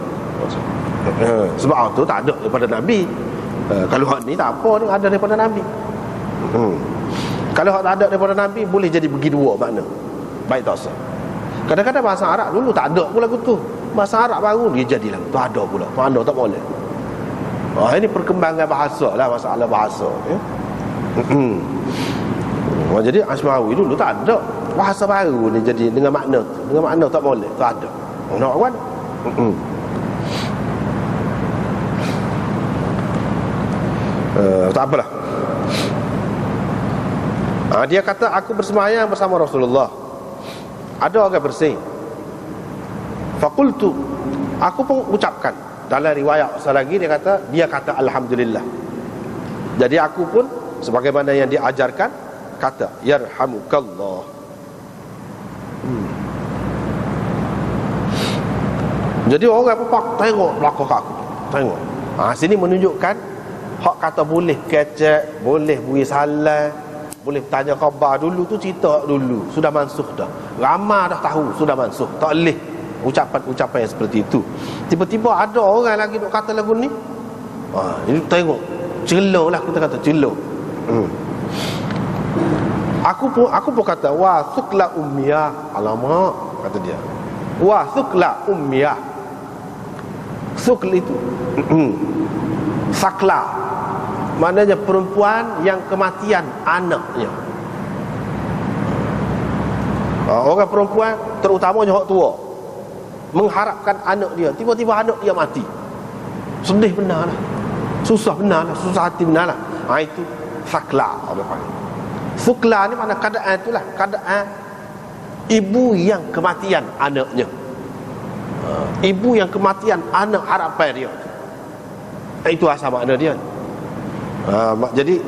Sebab tu tak ada daripada Nabi. Kalau hak ni tak apa, ni ada daripada Nabi. Kalau hak tak ada daripada Nabi, boleh jadi bagi dua makna. Baik tak usah. Kadang-kadang bahasa Arab dulu tak ada pula lagu tu. Bahasa Arab baru dia jadi lagu tu ada pula. Makna tak boleh. Ini perkembangan bahasa lah, masalah bahasa. Jadi Ashmawi dulu tak ada. Bahasa baru ni jadi dengan makna tu. Dengan makna tak boleh, tak ada. Nak kan? Tak apalah. Dia kata aku bersemayam bersama Rasulullah. Ada orang bersih. Faqultu, aku pun ucapkan. Dalam riwayat lagi dia kata alhamdulillah. Jadi aku pun sebagaimana yang diajarkan kata yarhamukallah. Jadi orang apa tengok belakang aku. Tengok. Sini menunjukkan hak kata boleh kecek, boleh beri salam, boleh tanya khabar dulu tu cerita dulu. Sudah mansuh dah. Ramai dah tahu sudah mansuh. Tak boleh ucapan-ucapan yang seperti itu. Tiba-tiba ada orang lagi nak kata lagu ni. Ini tengok. Celok lah kita kata celok. Aku pun kata wa sukla ummiyah. Alamak kata dia. Wa sukla ummiyah. Sukl itu sakla, maknanya perempuan yang kematian anaknya. Orang perempuan terutamanya hak tua mengharapkan anak dia, tiba-tiba anak dia mati. Sedih benar lah, susah benar lah, susah hati benar lah. Itu sakla. Sukla ni makna keadaan itulah, keadaan ibu yang kematian anaknya. Ibu yang kematian anak harapan dia. Itu asal makna dia. Jadi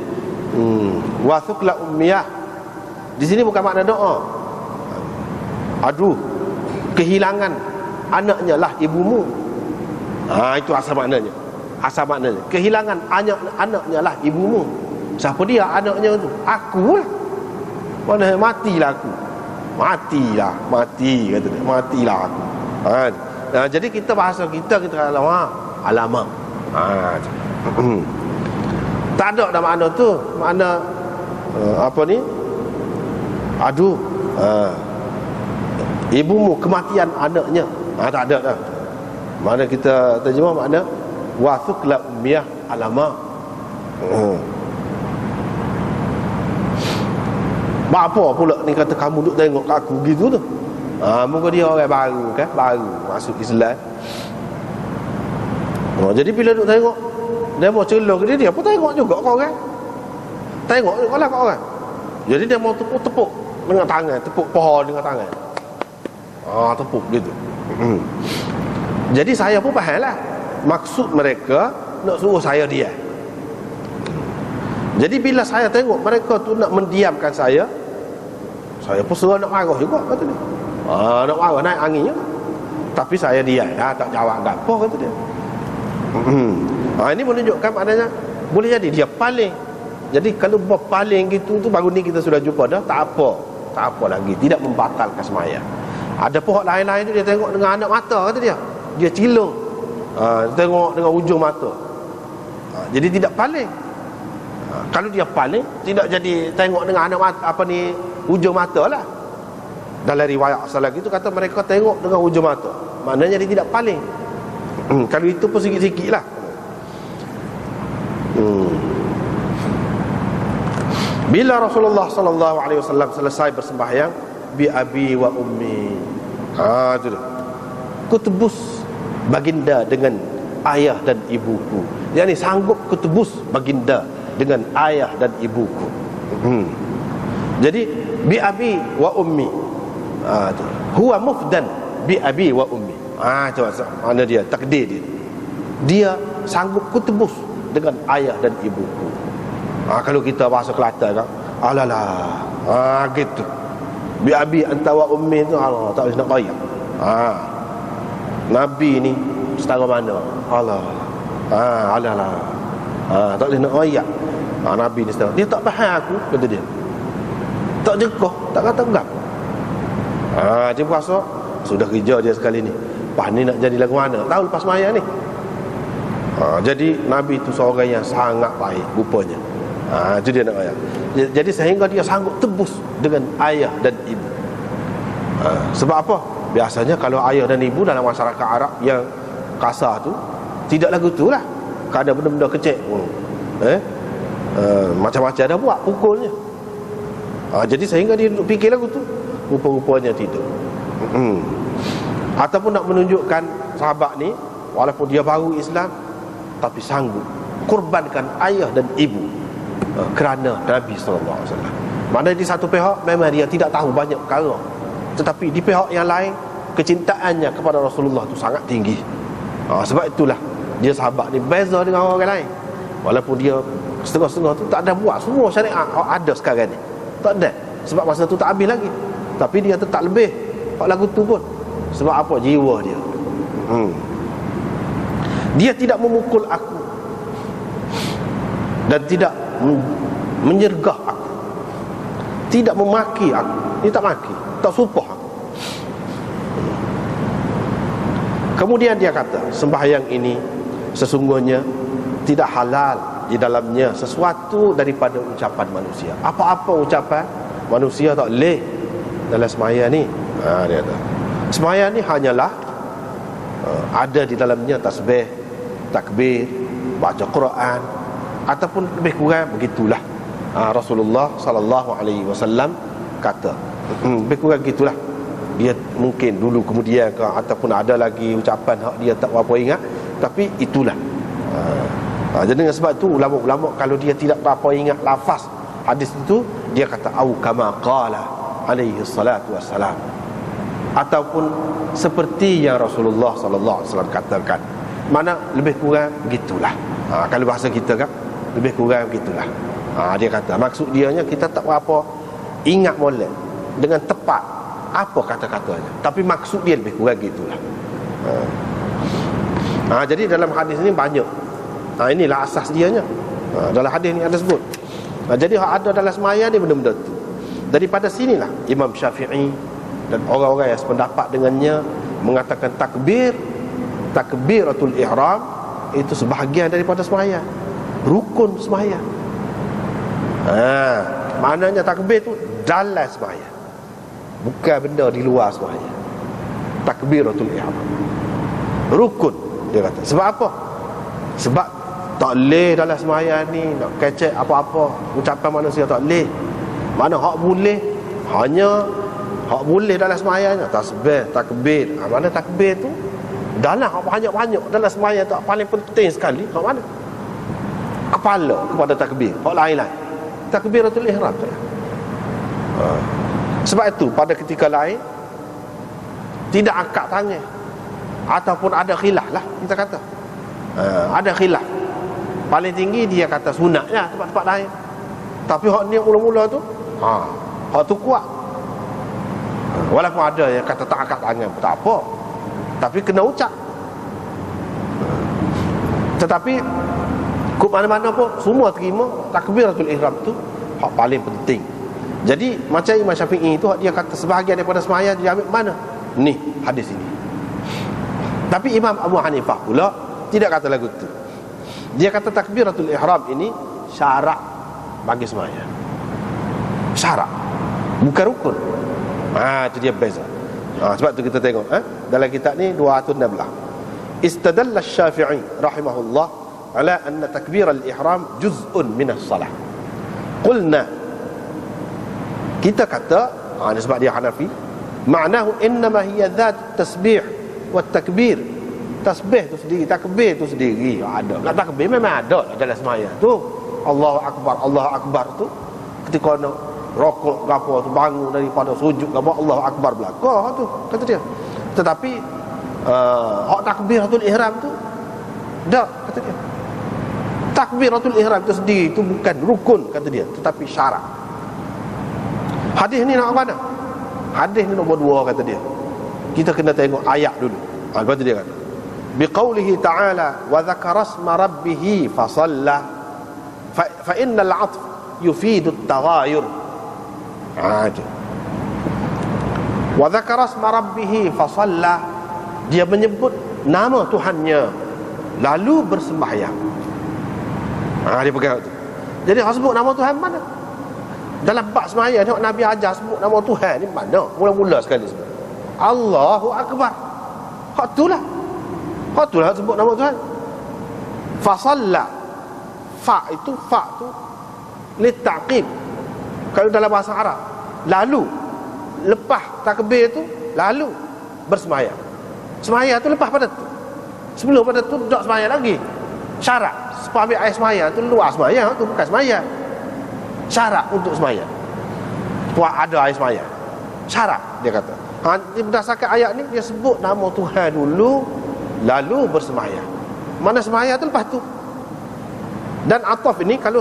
wa thuqla ummiyah di sini bukan makna doa. Aduh, kehilangan anaknya lah ibumu. Itu asal maknanya. Asal maknanya kehilangan anaknya lah ibumu. Siapa dia anaknya tu? Aku lah. Mana matilah aku. Mati kata dia. Matilah aku. Jadi kita bahasa kita alamak. Tak ada dah makna tu. Makna apa ni? Aduh, ibumu kematian anaknya. Tak ada dah. Mana kita terjemah makna wa thuqla ummiyah alamak. Apa pula ni kata kamu duk tengok kat aku gitu tu. Muka dia orang baru kan, baru masuk Islam. Jadi bila duk tengok dia mau celok dia pun tengok juga kau kan. Tengok juga lah kau orang. Jadi dia mau tepuk dengan tangan, tepuk pohon dengan tangan. Tepuk gitu. Jadi saya pun faham lah maksud mereka nak suruh saya diam. Jadi bila saya tengok mereka tu nak mendiamkan saya pun suruh nak marah juga kata dia. Nak marah naik anginnya. Tapi saya diam, tak jawab apa kata dia. Ini menunjukkan maknanya boleh jadi dia paling. Jadi kalau berpaling gitu tu baru ni kita sudah jumpa dah, tak apa lagi, tidak membatalkan sembahyang. Ada pohon lain-lain tu dia tengok dengan anak mata kata dia. Dia cilung. Tengok dengan ujung mata. Jadi tidak paling. Kalau dia paling tidak jadi tengok dengan anak mata, ujung mata lah. Dalam riwayat asal lagi tu kata mereka tengok dengan ujung mata. Maknanya dia tidak paling. Kalau itu pun sikit-sikit lah. Bila Rasulullah sallallahu alaihi wasallam selesai bersembahyang, bi abi wa ummi. Itu dah. Ku tebus baginda dengan ayah dan ibuku. Yani sanggup ku tebus baginda dengan ayah dan ibuku. Jadi bi abi wa ummi. Huwa mufdan bi abi wa ummi. Itu mana dia takdir dia. Dia sanggup ku tebus dengan ayah dan ibuku. Kalau kita bahasa Kelantan kan, alalah. Gitu. Bi abi anta wa ummi tu Allah tak boleh nak bayar. Nabi ni setara mana? Alalah. Tak boleh nak bayar. Nabi ni setara. Dia tak faham aku kata dia. Tak jegah, tak kata enggak. Dia berasa sudah kerja dia sekali ni. Lepas ni nak jadi lagu mana? Tahu lepas maya ni. Jadi Nabi tu seorang yang sangat baik rupanya. Itu dia nak ayah. Jadi sehingga dia sanggup tebus dengan ayah dan ibu. Sebab apa? Biasanya kalau ayah dan ibu dalam masyarakat Arab yang kasar tu, tidak lagu tu lah. Ada benda-benda kecil macam-macam dah buat pukulnya. Jadi sehingga dia fikir lagu tu, rupa-rupanya tidak. Ataupun nak menunjukkan sahabat ni walaupun dia baru Islam tapi sanggup kurbankan ayah dan ibu kerana Nabi sallallahu alaihi wasallam. Mana di satu pihak memang dia tidak tahu banyak perkara, tetapi di pihak yang lain kecintaannya kepada Rasulullah tu sangat tinggi. Sebab itulah dia sahabat ni beza dengan orang lain. Walaupun dia setengah-setengah tu tak ada buat semua syariat ada sekarang ni. Tak ada. Sebab masa tu tak habis lagi. Tapi dia tetap lebih pak lagu tu pun. Sebab apa? Jiwa dia. Dia tidak memukul aku dan tidak menyergah aku, tidak memaki aku. Dia tak maki, tak sumpah aku. Kemudian dia kata, sembahyang ini sesungguhnya tidak halal di dalamnya sesuatu daripada ucapan manusia. Apa-apa ucapan manusia tak boleh dalam sembahyang ni. Dia kata sembahyang ni hanyalah ada di dalamnya tasbih, takbir, baca Quran, ataupun lebih kurang begitulah. Rasulullah sallallahu alaihi wasallam kata lebih kurang gitulah. Dia mungkin dulu kemudian ke, ataupun ada lagi ucapan hak dia tak berapa ingat, tapi itulah. Jadi dengan sebab tu ulama-ulama kalau dia tidak berapa ingat lafaz hadis itu, dia kata au kama qala alaihi salatu wassalam. ataupun seperti yang Rasulullah sallallahu alaihi wasallam katakan. Mana lebih kurang begitulah. Kalau bahasa kita kan lebih kurang begitulah. Dia kata maksud dianya kita tak berapa ingat molek dengan tepat apa kata-katanya, tapi maksud dia lebih kurang gitulah. Jadi dalam hadis ni banyak. Inilah asas dianya. Dalam hadis ni ada sebut. Jadi hak ada dalam semaya ni benda-benda tu. Daripada sinilah Imam Syafi'i dan orang-orang yang sependapat dengannya mengatakan takbiratul ihram itu sebahagian daripada semaya, rukun semaya. Maknanya takbir tu dalam semaya, bukan benda di luar semaya. Takbiratul ihram rukun, dia kata. Sebab apa? Sebab tak boleh dalam semaya ni nak kecek apa-apa ucapan manusia, tak boleh. Mana hak boleh, hanya hak boleh dalam semayanya tasbih, takbir. Mana takbir tu dalam hak banyak-banyak dalam semaya tu paling penting sekali. Hak mana? Kepala kepada takbir. Hak lain-lain takbiratul ihram tu. Sebab itu pada ketika lain tidak angkat tangan, ataupun ada khilaf lah kita kata. Ada khilaf. Paling tinggi dia kata sunatnya tempat-tempat lain. Tapi hak ni mula-mula tu hak tu kuat. Walaupun ada yang kata tak angkat tangan pun tak apa, tapi kena ucap. Tetapi ke mana-mana pun semua terima takbiratul ihram tu hak paling penting. Jadi macam Imam Syafi'i tu dia kata sebahagian daripada semaya dia ambil mana? Ni hadis ini. Tapi Imam Abu Hanifah pula tidak kata lagu tu. Dia kata takbiratul ihram ini syarat bagi semaya. Syarat, bukan rukun. Itu dia beza. Sebab tu kita tengok dalam kitab ni 216. Istadalla Syafi'i rahimahullah ala anna takbir al-ihram juz'un min as-salah. Qulna, kita kata sebab dia Hanafi, ma'nahu innama hiya dhat tasbih wa takbir. Tasbih tu sendiri, takbir tu sendiri ada. Nak takbir memang ada dalam semaya tu. Allahu akbar tu ketika nak rokok gapo tu, bangun daripada sujud gapo, Allahu akbar belaka tu kata dia. Tetapi hak takbiratul ihram tu dak, kata dia. Takbiratul ihram tu sendiri tu bukan rukun kata dia, tetapi syarat. Hadis ni nak mana? Hadis ni nombor 2 kata dia. Kita kena tengok ayat dulu. Lepas tu dia kata biqaulihi ta'ala wa dzakara asma rabbih fa shalla fa innal 'athf yufidu at-taghayur. Wa dzakara asma rabbih fa shalla, dia menyebut nama Tuhannya lalu bersembahyang. Dia pegang tu. Jadi hak sebut nama Tuhan mana? Dalam bab sembahyang tengok Nabi ajar sebut nama Tuhan ni mana? Mula-mula sekali sebut Allahu akbar. Hak itulah. Hak itulah sebut nama Tuhan. Fa shalla. Fa tu litaqib. Kalau dalam bahasa Arab, lalu lepas takbir tu lalu bersembahyang. Sembahyang tu lepas pada tu. Sebelum pada tu tak sembahyang lagi. Syarat supaya ambil air sembahyang tu luar sembahyang tu bukan sembahyang. Syarat untuk sembahyang. Puak ada air sembahyang. Syarat dia kata. Berdasarkan ayat ni dia sebut nama Tuhan dulu lalu bersembahyang. Mana sembahyang tu lepas tu. Dan ataf ini kalau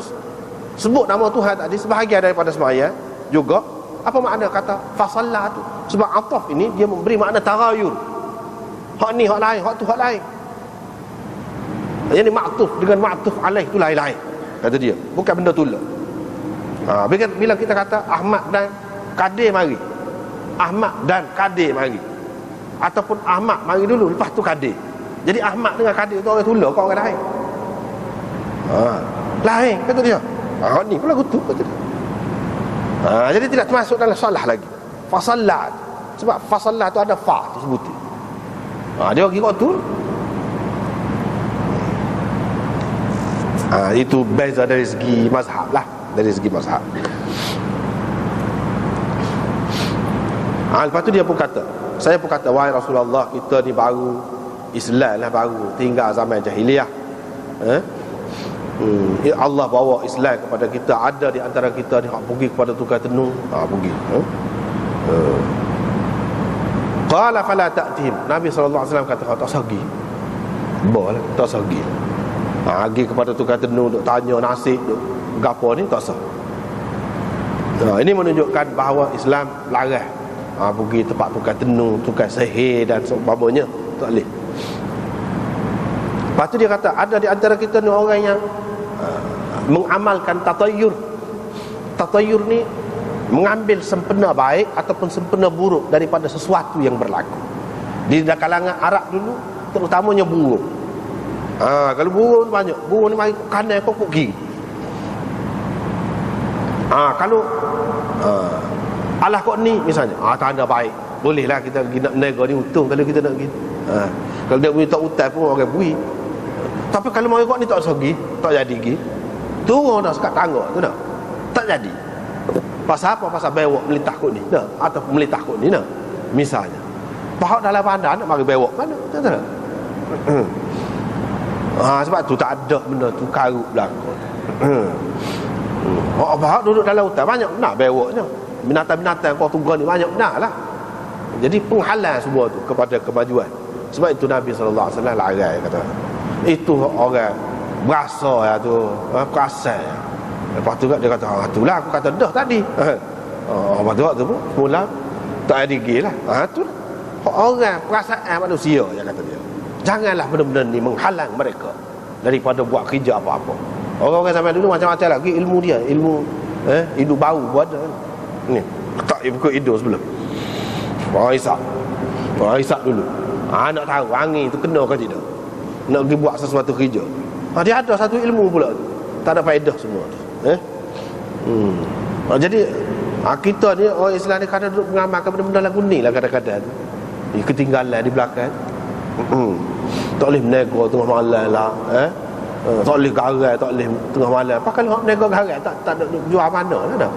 sebut nama Tuhan tadi sebahagian daripada sembahyang juga, apa makna kata fasalla tu? Sebab ataf ini dia memberi makna taghayur. Hak ni hak lain, hak tu hak lain. Yang ni ma'tuf dengan ma'tuf alaih tu lain-lain kata dia, bukan benda tula. Bila kita kata Ahmad dan Kadir mari, Ahmad dan Kadir mari, ataupun Ahmad mari dulu lepas tu Kadir. Jadi Ahmad dengan Kadir tu orang tula, kau orang lain. Lain kata dia. Ni pula kutu kata dia. Jadi tidak termasuk dalam salah lagi. Fasallat. Sebab fasallat tu ada fa disebutin. Dia kira tu. Itu beza dari segi mazhab lah. Dari segi mazhab. Lepas tu dia pun kata, saya pun kata, wahai Rasulullah, kita ni baru Islam lah, baru tinggal zaman jahiliyah. Allah bawa Islam kepada kita. Ada di antara kita ni hak pergi kepada tukar tenung, pergi. Qala fala ta'tihim. Nabi SAW kata, tak sagi. Boleh, tak sagi. Pergi kepada tukang tenung, duk tanya nasib, duk gapo ni, tak sah. Ini menunjukkan bahawa Islam larang pergi tempat tukang tenung, tukang sihir dan sebagainya, tak boleh. Lepas tu dia kata, ada di antara kita ni orang yang mengamalkan tatayur. Tatayur ni mengambil sempena baik ataupun sempena buruk daripada sesuatu yang berlaku. Di kalangan Arab dulu, terutamanya burung. Kalau burung banyak, burung ni mari kok kanan kok kiri. Kalau alah kok ni misalnya, tanda baik. Bolehlah kita pergi nak nego ni untung kalau kita nak pergi. Kalau dia punya tak utai pun orang bui. Tapi kalau mari kok ni tak sagi, tak jadi pergi. Turun dah sekat tangga tu dah. Tak jadi. Pasal apa? Pasal bewok melitah kot ni dah, atau melitah kot ni dah. Misalnya pahak dalam bandar nak mari bewok mana? Tak tahu. Sebab tu tak ada benda tu karut belakang. Pahak duduk dalam hutan banyak benar bewoknya. Binatang-binatang kau tunggu ni banyak benar lah. Jadi penghalang semua tu kepada kemajuan. Sebab itu Nabi SAW larang kata. Itu orang berasa ya tu, perasan. Lepas tu dia kata, itulah aku kata dah tadi. Lepas tu waktu pun mula tak ada gila. Tu orang perasaan manusia yang kata dia. Janganlah benda-benda ni menghalang mereka daripada buat kerja apa-apa. Orang-orang zaman dulu macam-macam lagi ilmu dia, ilmu hidup bau buat ada. Ni, letak buku hidup sebelum. Orang hisap dulu. Nak tahu angin tu kena ke tidak. Nak pergi buat sesuatu kerja. Dia ada satu ilmu pula tu. Tak ada faedah semua tu. Jadi kita ni orang Islam ni kadang duduk mengamalkan benda-benda lagu ni lah kadang-kadang. Ketinggalan di belakang. Tak boleh menego tengah malam lah. Tak boleh garai, tak boleh tengah malam. Apa kalau menego garai tak ada jual mana lah dah.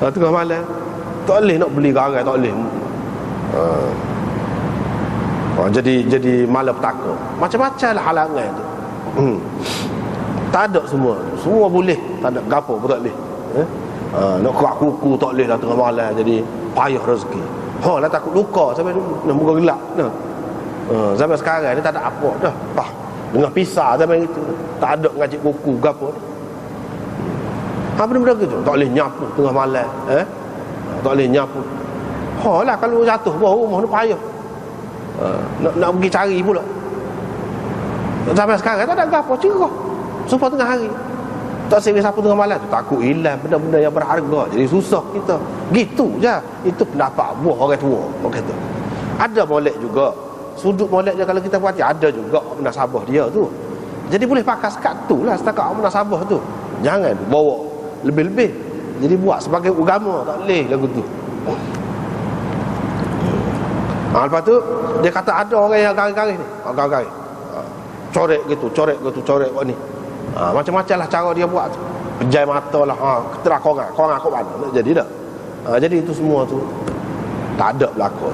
Tengah malam tak boleh nak beli garai, tak boleh. Jadi malapetaka. Macam-macam lah halangan tu. Tak ada semua. Semua boleh. Tak ada gapo pun tak boleh. Nak kerak kuku tak boleh lah tengah malam. Jadi payah rezeki. Lah takut luka sampai dulu. Nak muka gelap. Sampai sekarang ni tak ada apa dah. Dengan pisah sampai itu. Tak ada ngajik kuku gapo. Benda-benda gitu. Tak boleh nyapu tengah malam. Tak boleh nyapu. Lah kalau jatuh bawah rumah ni payah. Nak pergi cari pula. Sampai sekarang tak ada gapo cerah. Supaya tengah hari tak serius apa tengah malam tu, takut hilang benda-benda yang berharga. Jadi susah kita. Gitu je. Itu pendapat buah orang tua. Orang kata ada molek juga. Sudut molek je kalau kita perhati ada juga munasabah dia tu. Jadi boleh pakai sekat tu lah, setakat munasabah tu. Jangan bawa lebih-lebih. Jadi buat sebagai agama tak boleh lagu tu. Lepas tu dia kata ada orang yang garis-garis ni. Garis-garis. Corek gitu buat ni. Macam-macam lah cara dia buat. Pejai mata lah. Keterah korang kat mana nak jadi dah. Jadi itu semua tu tak ada berlaku.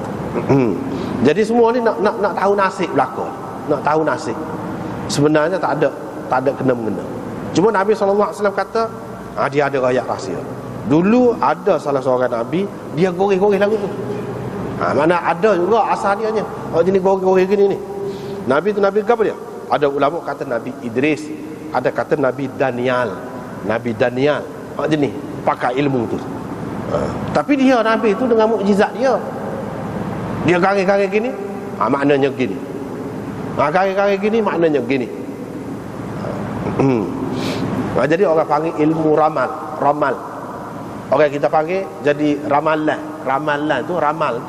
Jadi semua ni nak tahu nasib berlaku. Nak tahu nasib. Sebenarnya tak ada kena-mengena. Cuma Nabi SAW kata dia ada rakyat rahsia. Dulu ada salah seorang Nabi, dia goreng-goreng lagu tu. Mana ada juga asal dia nya. Jenis goreng-goreng gini ni. Nabi tu Nabi apa dia? Ada ulama kata Nabi Idris, ada kata Nabi Daniel. Nabi Daniel jenis pakai ilmu tu. Tapi dia Nabi tu dengan mukjizat dia. Dia garis-garis gini, maknanya gini. Garis-garis gini maknanya gini. Jadi orang panggil ilmu ramal. Orang kita panggil jadi ramalan. Ramalan tu ramal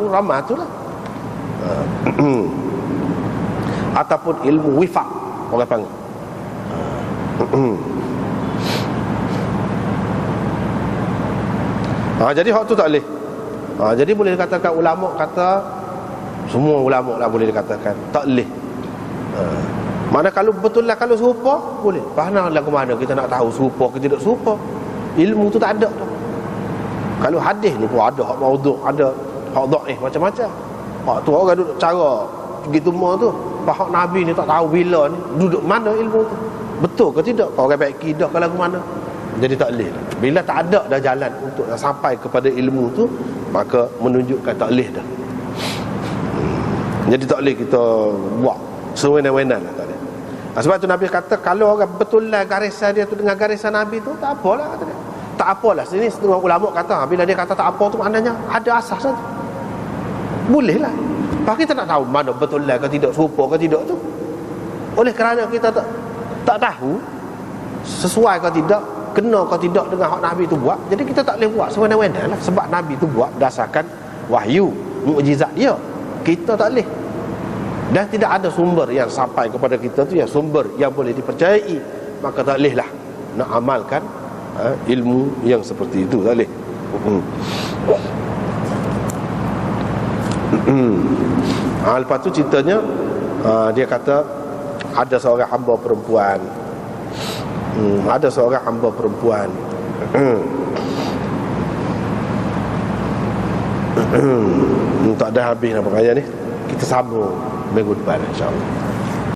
tu lah. Ataupun ilmu wifaq orang panggil. Jadi hak tu tak boleh. Jadi boleh dikatakan ulama kata, semua ulama lah boleh dikatakan tak boleh. Mana kalau betul lah kalau serupa boleh. Faham lah ke mana kita nak tahu serupa ke tidak serupa. Ilmu tu tak ada tu. Kalau hadis ni pun ada hak maudhu', ada hak dhaif, macam-macam. Hak tu orang duduk cara begitu semua tu. Hak Nabi ni tak tahu bila ni duduk mana ilmu tu. Betul ke tidak? Orang baik kidah ke lagu mana? Jadi tak boleh. Bila tak ada dah jalan untuk sampai kepada ilmu tu, maka menunjukkan tak boleh dah. Jadi tak boleh kita buat sewenang-wenang lah, tak boleh. Sebab tu Nabi kata kalau orang betul lah garisan dia tu dengan garisan Nabi tu, tak apalah kata dia. Tak apalah. Sini setengah ulama kata bila dia kata tak apa tu maknanya ada asas tu. Boleh lah. Pak kita tak tahu mana betul lah ke tidak, serupa ke tidak tu. Oleh kerana kita tak tahu sesuai ke tidak, kena ke tidak dengan hak Nabi tu buat, jadi kita tak boleh buat sewenang-wenang lah. Sebab Nabi tu buat berdasarkan wahyu, mukjizat dia. Kita tak boleh. Dan tidak ada sumber yang sampai kepada kita tu yang sumber yang boleh dipercayai, maka tak boleh lah nak amalkan ilmu yang seperti itu, tak boleh. Lepas tu ceritanya dia kata ada seorang hamba perempuan, ada seorang hamba perempuan tak ada habis nak perkaya ni. Kita sambung minggu depan insya-Allah.